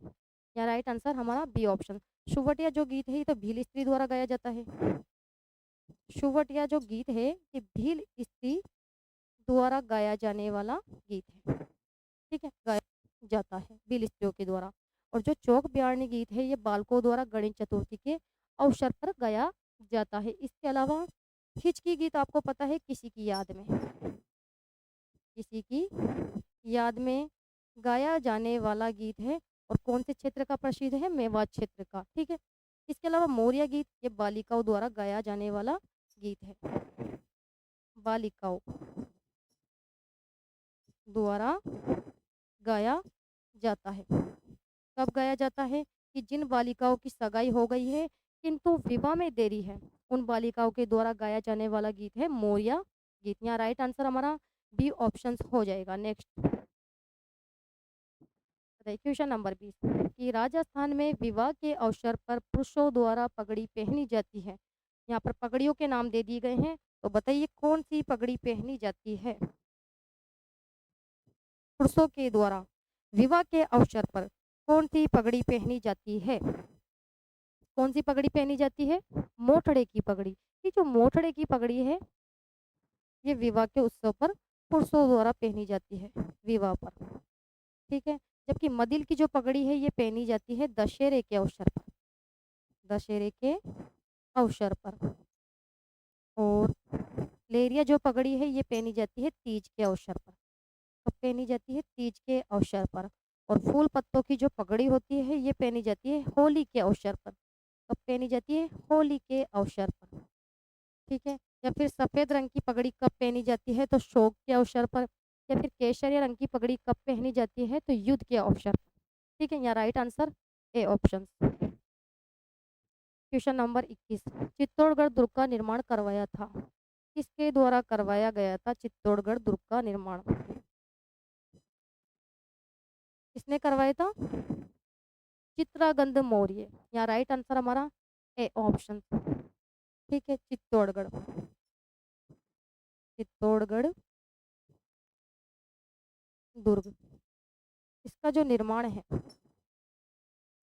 या राइट आंसर हमारा बी ऑप्शन। शुवटिया जो गीत है ये तो भील स्त्री द्वारा गाया जाता है। शुवटिया जो गीत है ये भील स्त्री द्वारा गाया जाने वाला गीत है। ठीक है, गाया जाता है भील स्त्रियों के द्वारा। और जो चौक ब्याहनी गीत है ये बालकों द्वारा गणेश चतुर्थी के अवसर पर गाया जाता है। इसके अलावा हिचकी गीत आपको पता है किसी की याद में, किसी की याद में गाया जाने वाला गीत है। और कौन से क्षेत्र का प्रसिद्ध है? मेवात क्षेत्र का। ठीक है, इसके अलावा मोरिया गीत ये बालिकाओं द्वारा गाया जाने वाला गीत है। बालिकाओं द्वारा गाया जाता है। कब गाया जाता है? कि जिन बालिकाओं की सगाई हो गई है किंतु विवाह में देरी है, उन बालिकाओं के द्वारा गाया जाने वाला गीत है मोरिया गीत। यहाँ राइट आंसर हमारा बी ऑप्शन हो जाएगा। नेक्स्ट क्वेश्चन नंबर 20 कि राजस्थान में विवाह के अवसर पर पुरुषों द्वारा पगड़ी पहनी जाती है। यहाँ पर पगड़ियों के नाम दे दिए गए हैं, तो बताइए कौन सी पगड़ी पहनी जाती है? पुरुषों के द्वारा विवाह के अवसर पर कौन सी पगड़ी पहनी जाती है? कौन सी पगड़ी पहनी जाती है? मोठड़े की पगड़ी। ये जो मोठड़े की पगड़ी है ये विवाह के उत्सव पर पुरुषों द्वारा पहनी जाती है, विवाह पर। ठीक है, जबकि मदिल की जो पगड़ी है ये पहनी जाती है दशहरे के अवसर पर, दशहरे के अवसर पर। और लेरिया जो पगड़ी है ये पहनी जाती है तीज के अवसर पर। कब पहनी जाती है? तीज के अवसर पर। और फूल पत्तों की जो पगड़ी होती है ये पहनी जाती है होली के अवसर पर। कब पहनी जाती है? होली के अवसर पर। ठीक है, या फिर सफ़ेद रंग की पगड़ी कब पहनी जाती है? तो शोक के अवसर पर। या फिर केसरिया रंग की पगड़ी कब पहनी जाती है? तो युद्ध के अवसर पर। ठीक है, यहाँ right answer A option. Question number 21 Chittorgarh दुर्ग का निर्माण करवाया था? किसके द्वारा करवाया गया था चित्तौड़गढ़ दुर्ग का निर्माण? किसने करवाया था? चित्रागंद मौर्य। यहाँ राइट आंसर हमारा ए ऑप्शन। ठीक है, चित्तौड़गढ़, चित्तौड़गढ़ दुर्ग, इसका जो निर्माण है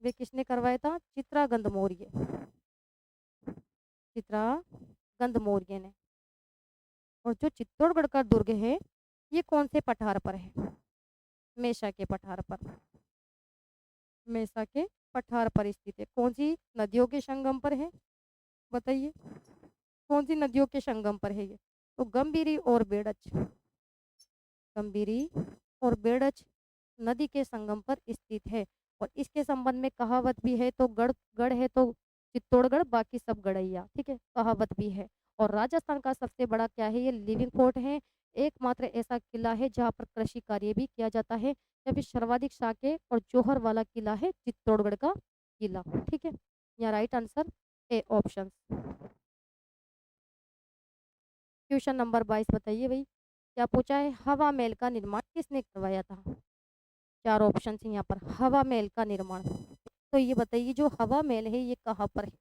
वे किसने करवाया था? चित्रागंद मौर्य, चित्रागंद मौर्य ने। और जो चित्तौड़गढ़ का दुर्ग है ये कौन से पठार पर है? मेषा के पठार पर, मेषा के पठार पर स्थित है। कौन सी नदियों के संगम पर है? बताइए कौन सी नदियों के संगम पर है ये? तो गंभीरी और बेड़च, गंभीरी और बेड़च नदी के संगम पर स्थित है। और इसके संबंध में कहावत भी है, तो गढ़ गढ़ है तो चित्तौड़गढ़, बाकी सब गढ़ैया। ठीक है, कहावत भी है। और राजस्थान का सबसे बड़ा क्या है? ये लिविंग फोर्ट है, एकमात्र ऐसा किला है जहाँ पर कृषि कार्य भी किया जाता है। या फिर सर्वाधिक शाखें और जौहर वाला किला है चित्तौड़गढ़ का किला। ठीक है, यहाँ right answer A option. Question number 22 बताइए भाई, क्या पूछा है? हवा महल का निर्माण किसने करवाया था? चार ऑप्शन है यहाँ पर। हवा महल का निर्माण, तो ये बताइए जो हवा महल है ये कहाँ पर है?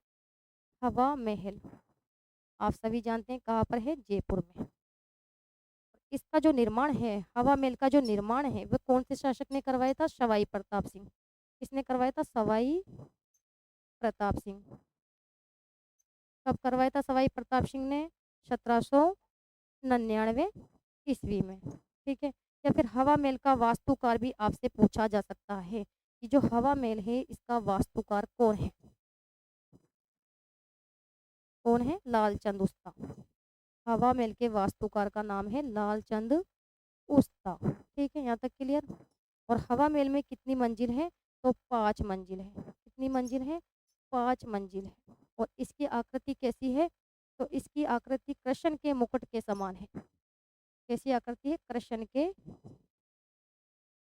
हवा महल आप सभी जानते हैं कहाँ पर है? जयपुर में। इसका जो निर्माण है, हवा महल का जो निर्माण है वह कौन से शासक ने करवाया था? सवाई प्रताप सिंह। किसने करवाया था? सवाई प्रताप सिंह। कब करवाया था सवाई प्रताप सिंह ने? 1799 ईस्वी में। ठीक है, या फिर हवा महल का वास्तुकार भी आपसे पूछा जा सकता है कि जो हवा महल है इसका वास्तुकार कौन है? कौन है? लालचंद उस्ता। हवा महल के वास्तुकार का नाम है लालचंद उस्ता। ठीक है, यहाँ तक क्लियर। और हवा महल में कितनी मंजिल है? तो 5 मंजिल है। कितनी मंजिल है? 5 मंजिल है। और इसकी आकृति कैसी है? तो इसकी आकृति कृष्ण के मुकुट के समान है। कैसी आकृति है? कृष्ण के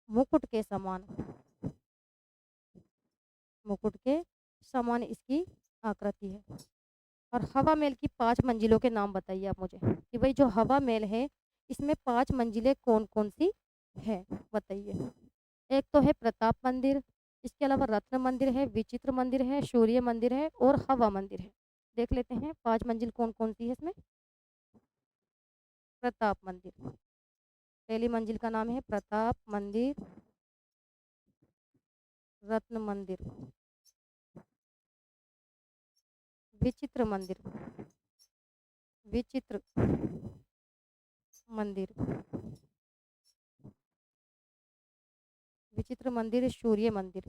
मुकुट के समान, मुकुट के समान इसकी आकृति है। और हवा महल की 5 मंजिलों के नाम बताइए आप मुझे कि भाई जो हवा महल है इसमें 5 मंजिलें कौन कौन सी है? बताइए। एक तो है प्रताप मंदिर, इसके अलावा रत्न मंदिर है, विचित्र मंदिर है, सूर्य मंदिर है और हवा मंदिर है। देख लेते हैं 5 मंजिल कौन कौन सी है इसमें। प्रताप मंदिर, पहली मंजिल का नाम है प्रताप मंदिर। रत्न मंदिर, विचित्र मंदिर, विचित्र मंदिर, विचित्र मंदिर, सूर्य मंदिर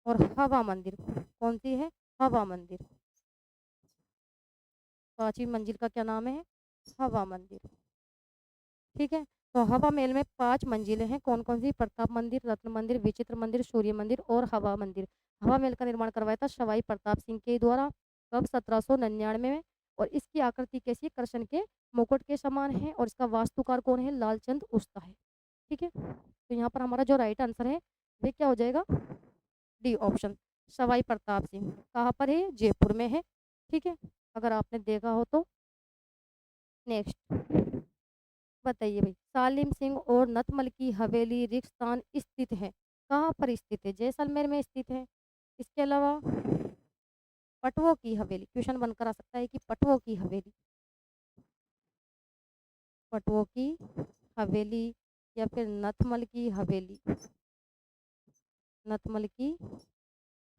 और हवा मंदिर। कौन सी है? हवा मंदिर। पांचवी मंजिल का क्या नाम है? हवा मंदिर। ठीक है। तो हवा महल में 5 मंजिलें हैं। कौन कौन सी? प्रताप मंदिर, रत्न मंदिर, विचित्र मंदिर, सूर्य मंदिर और हवा मंदिर। हवा महल का निर्माण करवाया था सवाई प्रताप सिंह के द्वारा। कब? 1799 में। और इसकी आकृति कैसी है? कृष्ण के मुकुट के समान है। और इसका वास्तुकार कौन है? लालचंद उस्ता है। ठीक है। तो यहाँ पर हमारा जो राइट आंसर है वे क्या हो जाएगा? D option, Sawai Pratap Singh. कहाँ पर है? जयपुर में है। ठीक है, अगर आपने देखा हो तो। नेक्स्ट बताइए भाई, सालिम सिंह और नतमल की हवेली रिक्स्थान स्थित है। कहाँ पर स्थित है? जैसलमेर में स्थित है। इसके अलावा पटवों की हवेली, क्वेश्चन बनकर आ सकता है कि पटवों की हवेली, पटवों की हवेली या फिर नथमल की हवेली, नथमल की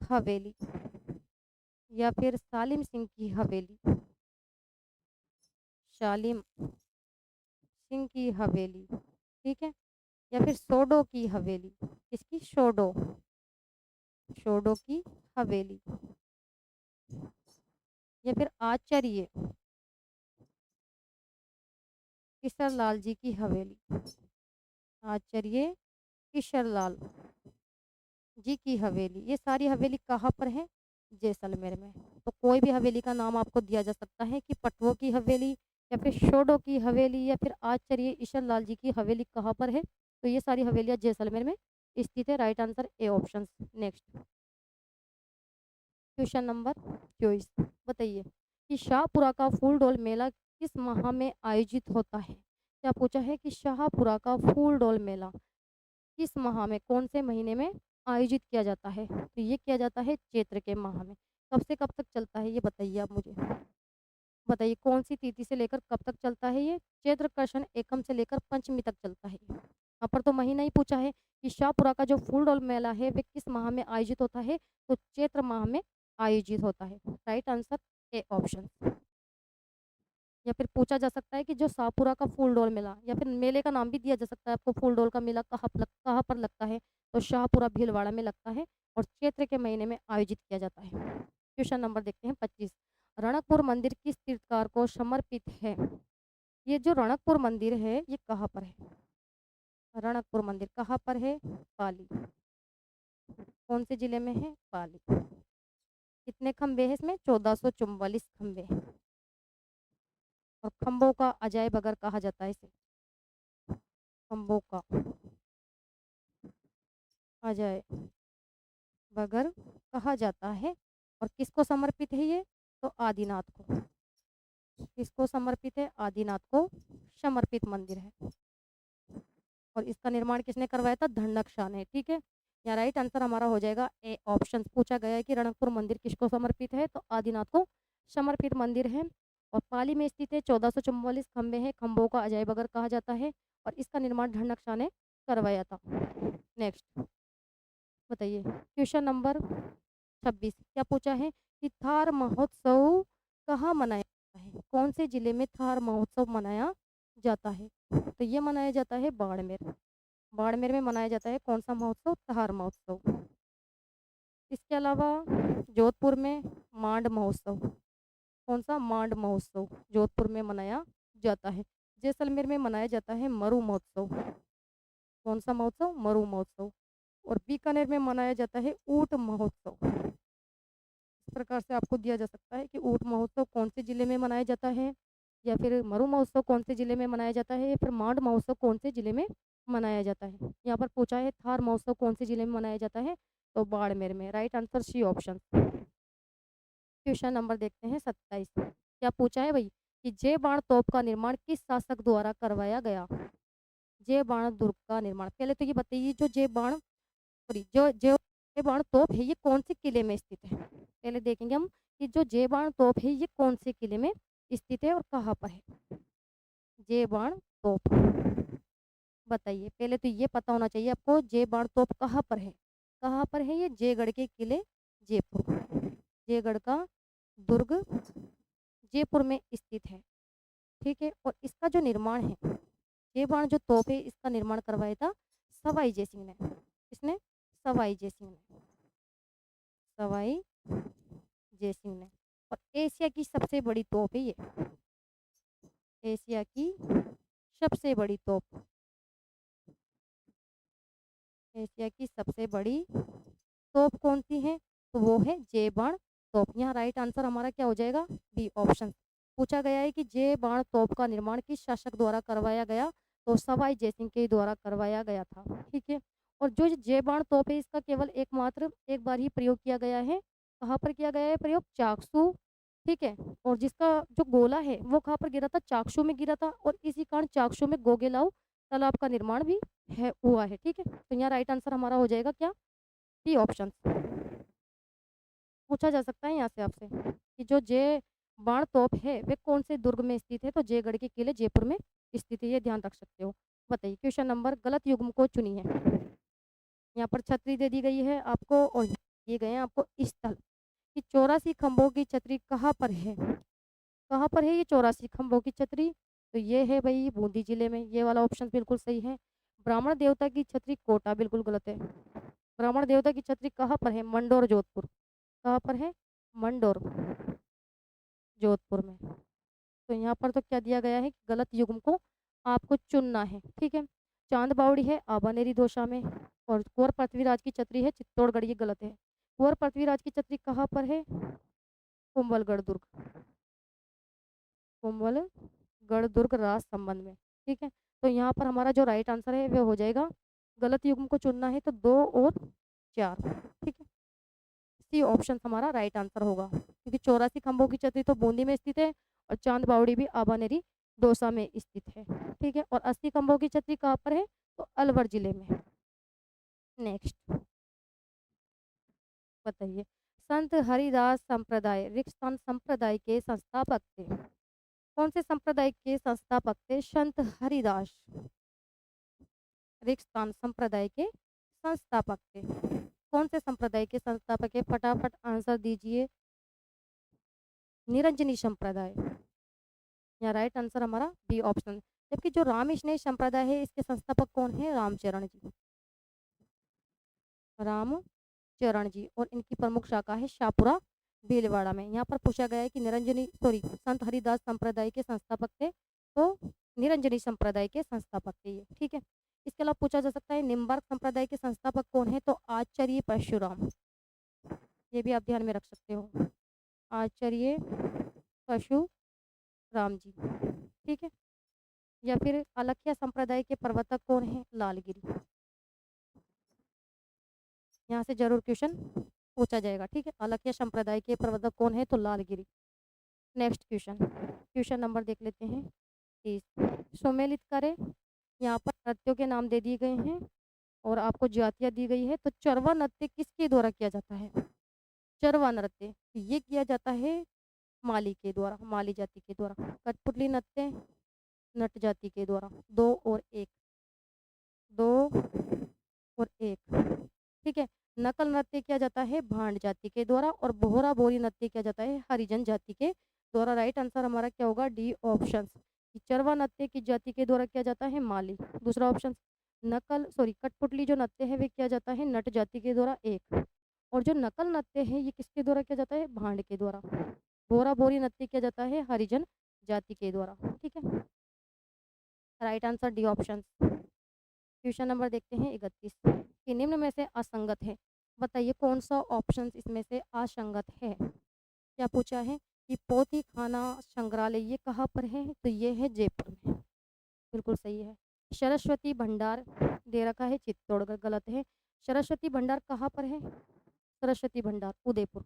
हवेली या फिर सालिम सिंह की हवेली, सालिम सिंह की हवेली। ठीक है, या फिर सोडो की हवेली। किसकी? सोडो, सोडो की हवेली या फिर आचार्य किशोर लाल जी की हवेली, आचार्य किशोर लाल जी की हवेली। ये सारी हवेली कहाँ पर है? जैसलमेर में। तो कोई भी हवेली का नाम आपको दिया जा सकता है कि पटवों की हवेली या फिर शोडो की हवेली या फिर आचार्य ईश्वर लाल जी की हवेली कहाँ पर है? तो ये सारी हवेलियाँ जैसलमेर में स्थित है। Right answer A option. Next question number 24 बताइए कि शाहपुरा का फूल डोल मेला किस माह में आयोजित होता है? क्या पूछा है कि शाहपुरा का फूल डोल मेला किस माह में, कौन से महीने में आयोजित किया जाता है? तो ये किया जाता है चैत्र के माह में। कब से कब तक चलता है ये बताइए आप मुझे। बताइए कौन सी तिथि से लेकर कब तक चलता है ये? चैत्र कृष्ण एकम से लेकर पंचमी तक चलता है। यहाँ पर तो महीना ही पूछा है कि शाहपुरा का जो फूल डोल मेला है वे किस माह में आयोजित होता है? तो चैत्र माह में आयोजित होता है। Right answer A option. या फिर पूछा जा सकता है कि जो शाहपुरा का फूल डोल मेला, या फिर मेले का नाम भी दिया जा सकता है आपको, फूल डोल का मेला कहाँ पर लगता है? तो शाहपुरा भीलवाड़ा में लगता है और चैत्र के महीने में आयोजित किया जाता है। क्वेश्चन नंबर देखते हैं 25। रणकपुर मंदिर किस तीर्थकार को समर्पित है? ये जो रणकपुर मंदिर है ये कहाँ पर है? रणकपुर मंदिर कहाँ पर है? पाली। कौन से जिले में है? पाली। कितने खंबे हैं इसमें? 1444 खंबे। और खंभों का अजायब अगर कहा जाता है इसे, खंभों का अजय बगर कहा जाता है। और किसको समर्पित है ये? तो आदिनाथ को। किसको समर्पित है? आदिनाथ को समर्पित मंदिर है। और इसका निर्माण किसने करवाया था? धनक शाह ने। ठीक है, या राइट आंसर हमारा हो जाएगा ए ऑप्शन। पूछा गया है कि रणकपुर मंदिर किसको समर्पित है? तो आदिनाथ को समर्पित मंदिर है। और पाली में स्थित है। 1444 खंबे हैं, खंभों का अजय बगर कहा जाता है। और इसका निर्माण धनक शाह ने करवाया था। नेक्स्ट बताइए क्वेश्चन नंबर 26। क्या पूछा है कि थार महोत्सव कहाँ मनाया जाता है? कौन से जिले में थार महोत्सव मनाया जाता है? तो ये मनाया जाता है बाड़मेर। बाड़मेर में मनाया जाता है कौन सा महोत्सव? थार महोत्सव। इसके अलावा जोधपुर में मांड महोत्सव, कौन सा? मांड महोत्सव जोधपुर में मनाया जाता है। जैसलमेर में मनाया जाता है मरु महोत्सव। कौन सा महोत्सव? मरु महोत्सव। और बीकानेर में मनाया जाता है ऊंट महोत्सव। इस प्रकार से आपको दिया जा सकता है कि ऊंट महोत्सव कौन से जिले में मनाया जाता है, या फिर मरु महोत्सव कौन से जिले में मनाया जाता है, या फिर मांड महोत्सव कौन से जिले में मनाया जाता है। यहाँ पर पूछा है थार महोत्सव कौन से जिले में मनाया जाता है? तो बाड़मेर में। Right answer C option. Question number देखते हैं 27। क्या पूछा है भाई कि जय बाण तोप का निर्माण किस शासक द्वारा करवाया गया? जय बाण दुर्ग का निर्माण, पहले तो ये बताइए जो जय बाण, सॉरी, जो जो जय बाण तोप है ये कौन से किले में स्थित है? पहले देखेंगे हम कि जो जय बाण तोप है ये कौन से किले में स्थित है और कहाँ पर है। जय बाण तोप बताइए, पहले तो ये पता होना चाहिए आपको जय बाण तोप कहाँ पर है। कहाँ पर है ये? जयगढ़ के किले, जयपुर। जयगढ़ का दुर्ग जयपुर में स्थित है। ठीक है, और इसका जो निर्माण है, ये बाण जो तोप है, इसका निर्माण करवाया था सवाई जयसिंह ने। किसने? सवाई जयसिंह ने। सवाई जयसिंह ने। और एशिया की सबसे बड़ी तोप है ये। एशिया की सबसे बड़ी तोप। एशिया की सबसे बड़ी तोप कौन सी है? तो वो है जय बाण तोप। यहाँ राइट आंसर हमारा क्या हो जाएगा? B option. पूछा गया है कि जय बाण तोप का निर्माण किस शासक द्वारा करवाया गया? तो सवाई जयसिंह के द्वारा करवाया गया था। ठीक है, और जो जय बाण तोप है, इसका केवल एकमात्र एक बार ही प्रयोग किया गया है। कहाँ पर किया गया है प्रयोग? चाकसू। ठीक है, और जिसका जो गोला है वो कहाँ पर गिरा था? चाकसू में गिरा था, और इसी कारण चाकसू में गोगेलाव तालाब का निर्माण भी है हुआ है। ठीक है, तो यहाँ राइट आंसर हमारा हो जाएगा क्या? D option. पूछा जा सकता है यहाँ से आपसे कि जो जय बाण तोप है वे कौन से दुर्ग में स्थित है? तो जयगढ़ के किले जयपुर में स्थित है, ये ध्यान रख सकते हो। बताइए क्वेश्चन नंबर, गलत युग्म को चुनिए। यहाँ पर छतरी दे दी गई है आपको, और दिए गए हैं आपको स्थल कि 84 खंभों की छतरी कहाँ पर है? कहाँ पर है ये 84 खंभों की छतरी? तो ये है भाई बूंदी जिले में। ये वाला ऑप्शन बिल्कुल सही है। ब्राह्मण देवता की छतरी कोटा, बिल्कुल गलत है। ब्राह्मण देवता की छतरी कहाँ पर है? मंडोर, जोधपुर। कहाँ पर है? मंडोर, जोधपुर में। तो यहाँ पर तो क्या दिया गया है कि गलत युग्म को आपको चुनना है। ठीक है, चांद बावड़ी है आबानेरी दोषा में, और कुंवर पृथ्वीराज की छतरी है चित्तौड़गढ़, ये गलत है। कुंवर पृथ्वीराज की छतरी कहाँ पर है? कुंभलगढ़ दुर्ग। कुंभलगढ़ दुर्ग राज संबंध में। ठीक है, तो यहाँ पर हमारा जो राइट आंसर है वह हो जाएगा, गलत युग्म को चुनना है तो 2 और 4। ठीक है, सी ऑप्शन हमारा राइट आंसर होगा, क्योंकि 84 खंभों की छतरी तो बूंदी में स्थित है, और चांद बावड़ी भी आबानेरी दौसा में स्थित है। ठीक है, और 80 खंभों की छतरी कहाँ पर है? तो अलवर जिले में। नेक्स्ट बताइए, संत हरिदास संप्रदाय रिक्स्थान संप्रदाय के संस्थापक थे। कौन से संप्रदाय के संस्थापक थे? संत हरिदास रिक्स्थान संप्रदाय के संस्थापक थे। कौन से संप्रदाय के संस्थापक है? फटाफट आंसर दीजिए। निरंजनी संप्रदाय। या राइट आंसर हमारा बी ऑप्शन। जबकि जो राम स्नेह संप्रदाय है, इसके संस्थापक कौन है? रामचरण जी। रामचरण जी, और इनकी प्रमुख शाखा है शाहपुरा भीलवाड़ा में। यहाँ पर पूछा गया है कि संत हरिदास संप्रदाय के संस्थापक थे, तो निरंजनी संप्रदाय के संस्थापक थे ये। ठीक है, इसके अलावा पूछा जा सकता है निम्बार्क संप्रदाय के संस्थापक कौन है? तो आचार्य परशुराम। ये भी आप ध्यान में रख सकते हो, आचार्य परशुराम जी। ठीक है, या फिर अलख्या संप्रदाय के प्रवर्तक कौन है? लालगिरी। यहाँ से जरूर क्वेश्चन पूछा जाएगा। ठीक है, अलख्या संप्रदाय के प्रवर्तक कौन है? तो Lalgiri. Next question, question number देख लेते हैं 30। सुमेलित करें। यहाँ पर नृत्यों के नाम दे दिए गए हैं और आपको जातियाँ दी गई है। तो चरवा नृत्य किसके द्वारा किया जाता है? चरवा नृत्य ये किया जाता है माली के द्वारा, माली जाति के द्वारा। कठपुतली नृत्य नट जाति के द्वारा। 2 और 1, 2 और 1। ठीक है, नकल नृत्य किया जाता है भांड जाति के द्वारा, और बोहरा बोरी नृत्य किया जाता है हरिजन जाति के द्वारा। राइट आंसर हमारा क्या होगा? D option. चरवा नृत्य किस जाति के द्वारा किया जाता है? माली। दूसरा ऑप्शन। कठपुतली जो नृत्य है वे किया जाता है नट जाति के द्वारा। 1, और जो नकल नृत्य है ये किसके द्वारा किया जाता है? भांड के द्वारा। बोहरा बोरी नृत्य किया जाता है हरिजन जाति के द्वारा। ठीक है, right answer D option. Question number देखते हैं 31 कि निम्न में से असंगत है। बताइए कौन सा ऑप्शन इसमें से असंगत है। क्या पूछा है कि पोथी खाना संग्रहालय ये कहाँ पर है? तो ये है जयपुर में, बिल्कुल सही है। सरस्वती भंडार दे रखा है चित्तौड़गढ़, गलत है। सरस्वती भंडार कहाँ पर है? सरस्वती भंडार उदयपुर।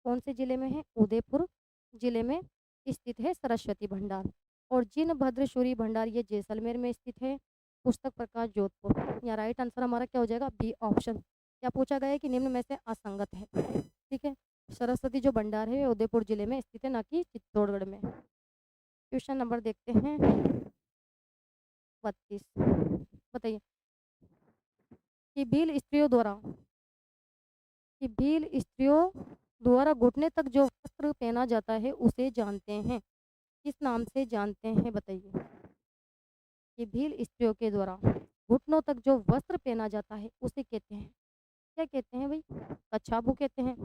कौन से जिले में है? उदयपुर जिले में स्थित है सरस्वती भंडार। और जिन भद्रशूरी भंडार ये जैसलमेर में स्थित है। पुस्तक प्रकाश जोधपुर। या राइट आंसर हमारा क्या हो जाएगा? B option. क्या पूछा गया है कि निम्न में से असंगत है। ठीक है, सरस्वती जो भंडार है उदयपुर जिले में स्थित है, ना कि चित्तौड़गढ़ में। क्वेश्चन नंबर देखते हैं 32। बताइए कि भील स्त्रियों द्वारा कि भील स्त्रियों द्वारा घुटने तक जो वस्त्र पहना जाता है उसे जानते हैं, किस नाम से जानते हैं बताइए। कि भील स्त्रियों के द्वारा घुटनों तक जो वस्त्र पहना जाता है उसे कहते हैं, क्या कहते हैं भाई, कछाबू कहते हैं।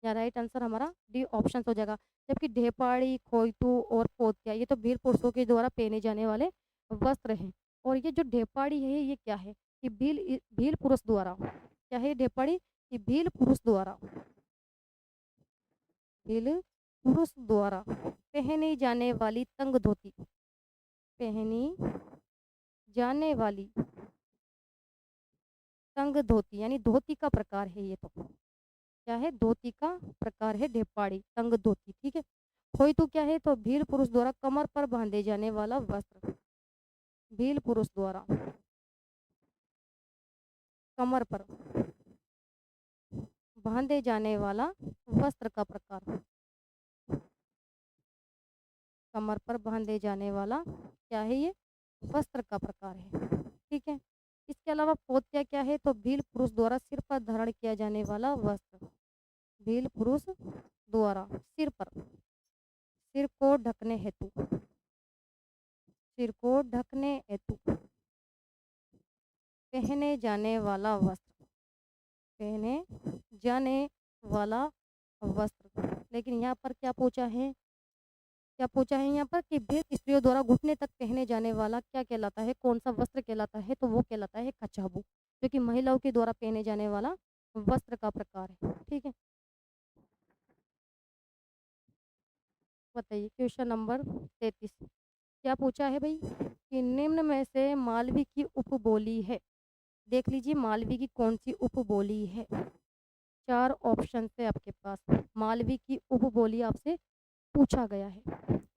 या राइट आंसर हमारा डी ऑप्शन हो जाएगा। जबकि ढेपाड़ी, खोइतू और पोतिया ये तो भील पुरुषों के द्वारा पहने जाने वाले वस्त्र हैं। और ये जो ढेपाड़ी है ये क्या है कि भील भील पुरुष द्वारा, क्या है ढेपाड़ी कि भील पुरुष द्वारा, भील पुरुष द्वारा पहनी जाने वाली तंग धोती, पहनी जाने वाली तंग धोती यानी धोती का प्रकार है। ये तो क्या है, धोती का प्रकार है ढेपाड़ी, तंग धोती। ठीक है। खोइतू क्या है तो भील पुरुष द्वारा कमर पर बांधे जाने वाला वस्त्र, भील पुरुष द्वारा कमर पर बांधे जाने वाला वस्त्र का प्रकार, कमर पर बांधे जाने वाला क्या है ये वस्त्र का प्रकार है। ठीक है। इसके अलावा पोत्या क्या है तो भील पुरुष द्वारा सिर पर धारण किया जाने वाला वस्त्र, भील पुरुष द्वारा सिर पर, सिर को ढकने हेतु, सिर को ढकने हेतु पहने जाने वाला वस्त्र, पहने जाने वाला वस्त्र। लेकिन यहाँ पर क्या पूछा है, क्या पूछा है यहाँ पर कि भील स्त्रियों द्वारा घुटने तक पहने जाने वाला क्या कहलाता है, कौन सा वस्त्र कहलाता है, तो वो कहलाता है कछाबू, जो कि महिलाओं के द्वारा पहने जाने वाला वस्त्र का प्रकार है। ठीक है। बताइए क्वेश्चन नंबर 33 क्या पूछा है भाई कि निम्न में से मालवी की उपबोली है। देख लीजिए मालवी की कौन सी उपबोली है। चार ऑप्शन है आपके पास, मालवी की उपबोली आपसे पूछा गया है।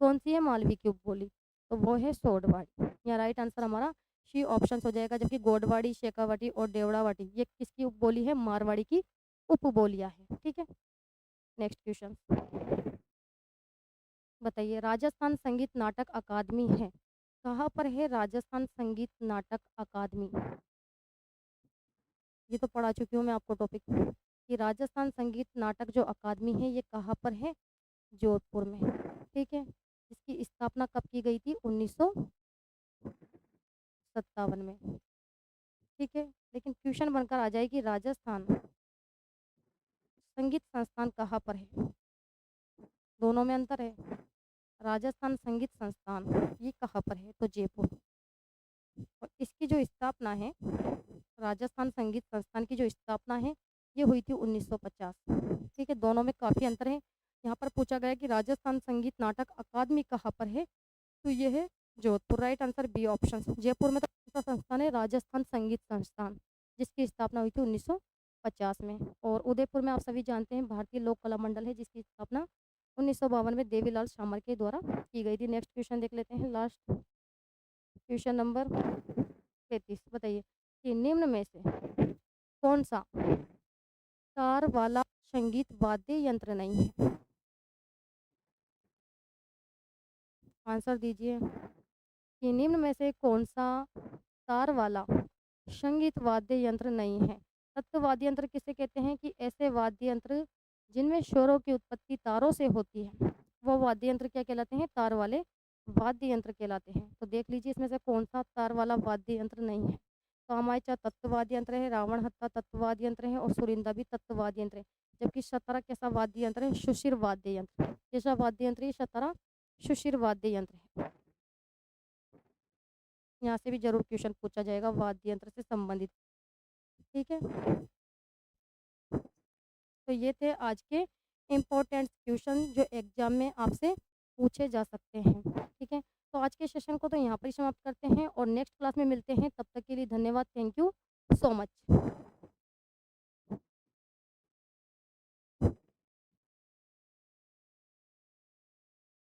कौन सी है मालवी की उपबोली, तो वो है सोडवाड़ी। या राइट आंसर हमारा सी ऑप्शन हो जाएगा। जबकि गोडवाड़ी, शेखावाटी और देवड़ावाटी ये किसकी उपबोली है, मारवाड़ी की उपबोलियाँ है। ठीक है। नेक्स्ट क्वेश्चन बताइए, राजस्थान संगीत नाटक अकादमी है कहाँ पर है, राजस्थान संगीत नाटक अकादमी। ये तो पढ़ा चुकी हूँ मैं आपको टॉपिक कि राजस्थान संगीत नाटक जो अकादमी है ये कहाँ पर है, जोधपुर में। ठीक है। इसकी स्थापना कब की गई थी, 1957 में। ठीक है। लेकिन क्वेश्चन बनकर आ जाएगी राजस्थान संगीत संस्थान कहाँ पर है, दोनों में अंतर है। राजस्थान संगीत संस्थान ये कहाँ पर है, तो जयपुर। और इसकी जो स्थापना है, राजस्थान संगीत संस्थान की जो स्थापना है ये हुई थी 1950। ठीक है। दोनों में काफ़ी अंतर है। यहाँ पर पूछा गया कि राजस्थान संगीत नाटक अकादमी कहाँ पर है, तो ये है Jodhpur. Right answer B option. Jaipur में तो कौन सा संस्थान है, राजस्थान संगीत संस्थान, जिसकी स्थापना हुई थी 1950 में। और उदयपुर में आप सभी जानते हैं भारतीय लोक कला मंडल है, जिसकी स्थापना 1952 में देवीलाल शामर के द्वारा की गई थी। नेक्स्ट क्वेश्चन देख लेते हैं, लास्ट क्वेश्चन नंबर 33 बताइए कि निम्न में से कौन सा तार वाला संगीत वाद्य यंत्र नहीं है। आंसर दीजिए कि निम्न में से कौन सा तार वाला संगीत वाद्य यंत्र नहीं है। तत्व वाद्य यंत्र किसे कहते हैं कि ऐसे वाद्य यंत्र जिनमें स्वरों की उत्पत्ति तारों से होती है, वो वाद्य यंत्र क्या कहलाते हैं, तार वाले वाद्य यंत्र कहलाते हैं। तो देख लीजिए इसमें से कौन सा तार वाला वाद्य यंत्र नहीं है। कामायचा तत्ववाद्य यंत्र है, रावण हत्ता तत्ववाद्य यंत्र है और सुरिंदा भी तत्ववाद्य यंत्र है। जबकि शतरा कैसा वाद्य यंत्र है, सुशिर वाद्य यंत्र। कैसा वाद्य यंत्र है शतरा, सुशिर वाद्य यंत्र है। यहाँ से भी जरूर क्वेश्चन पूछा जाएगा वाद्य यंत्र से संबंधित। ठीक है। तो ये थे आज के इम्पोर्टेंट क्वेश्चन जो एग्जाम में आपसे पूछे जा सकते हैं। ठीक है। तो आज के सेशन को तो यहाँ पर ही समाप्त करते हैं और नेक्स्ट क्लास में मिलते हैं। तब तक के लिए धन्यवाद। Thank you so much.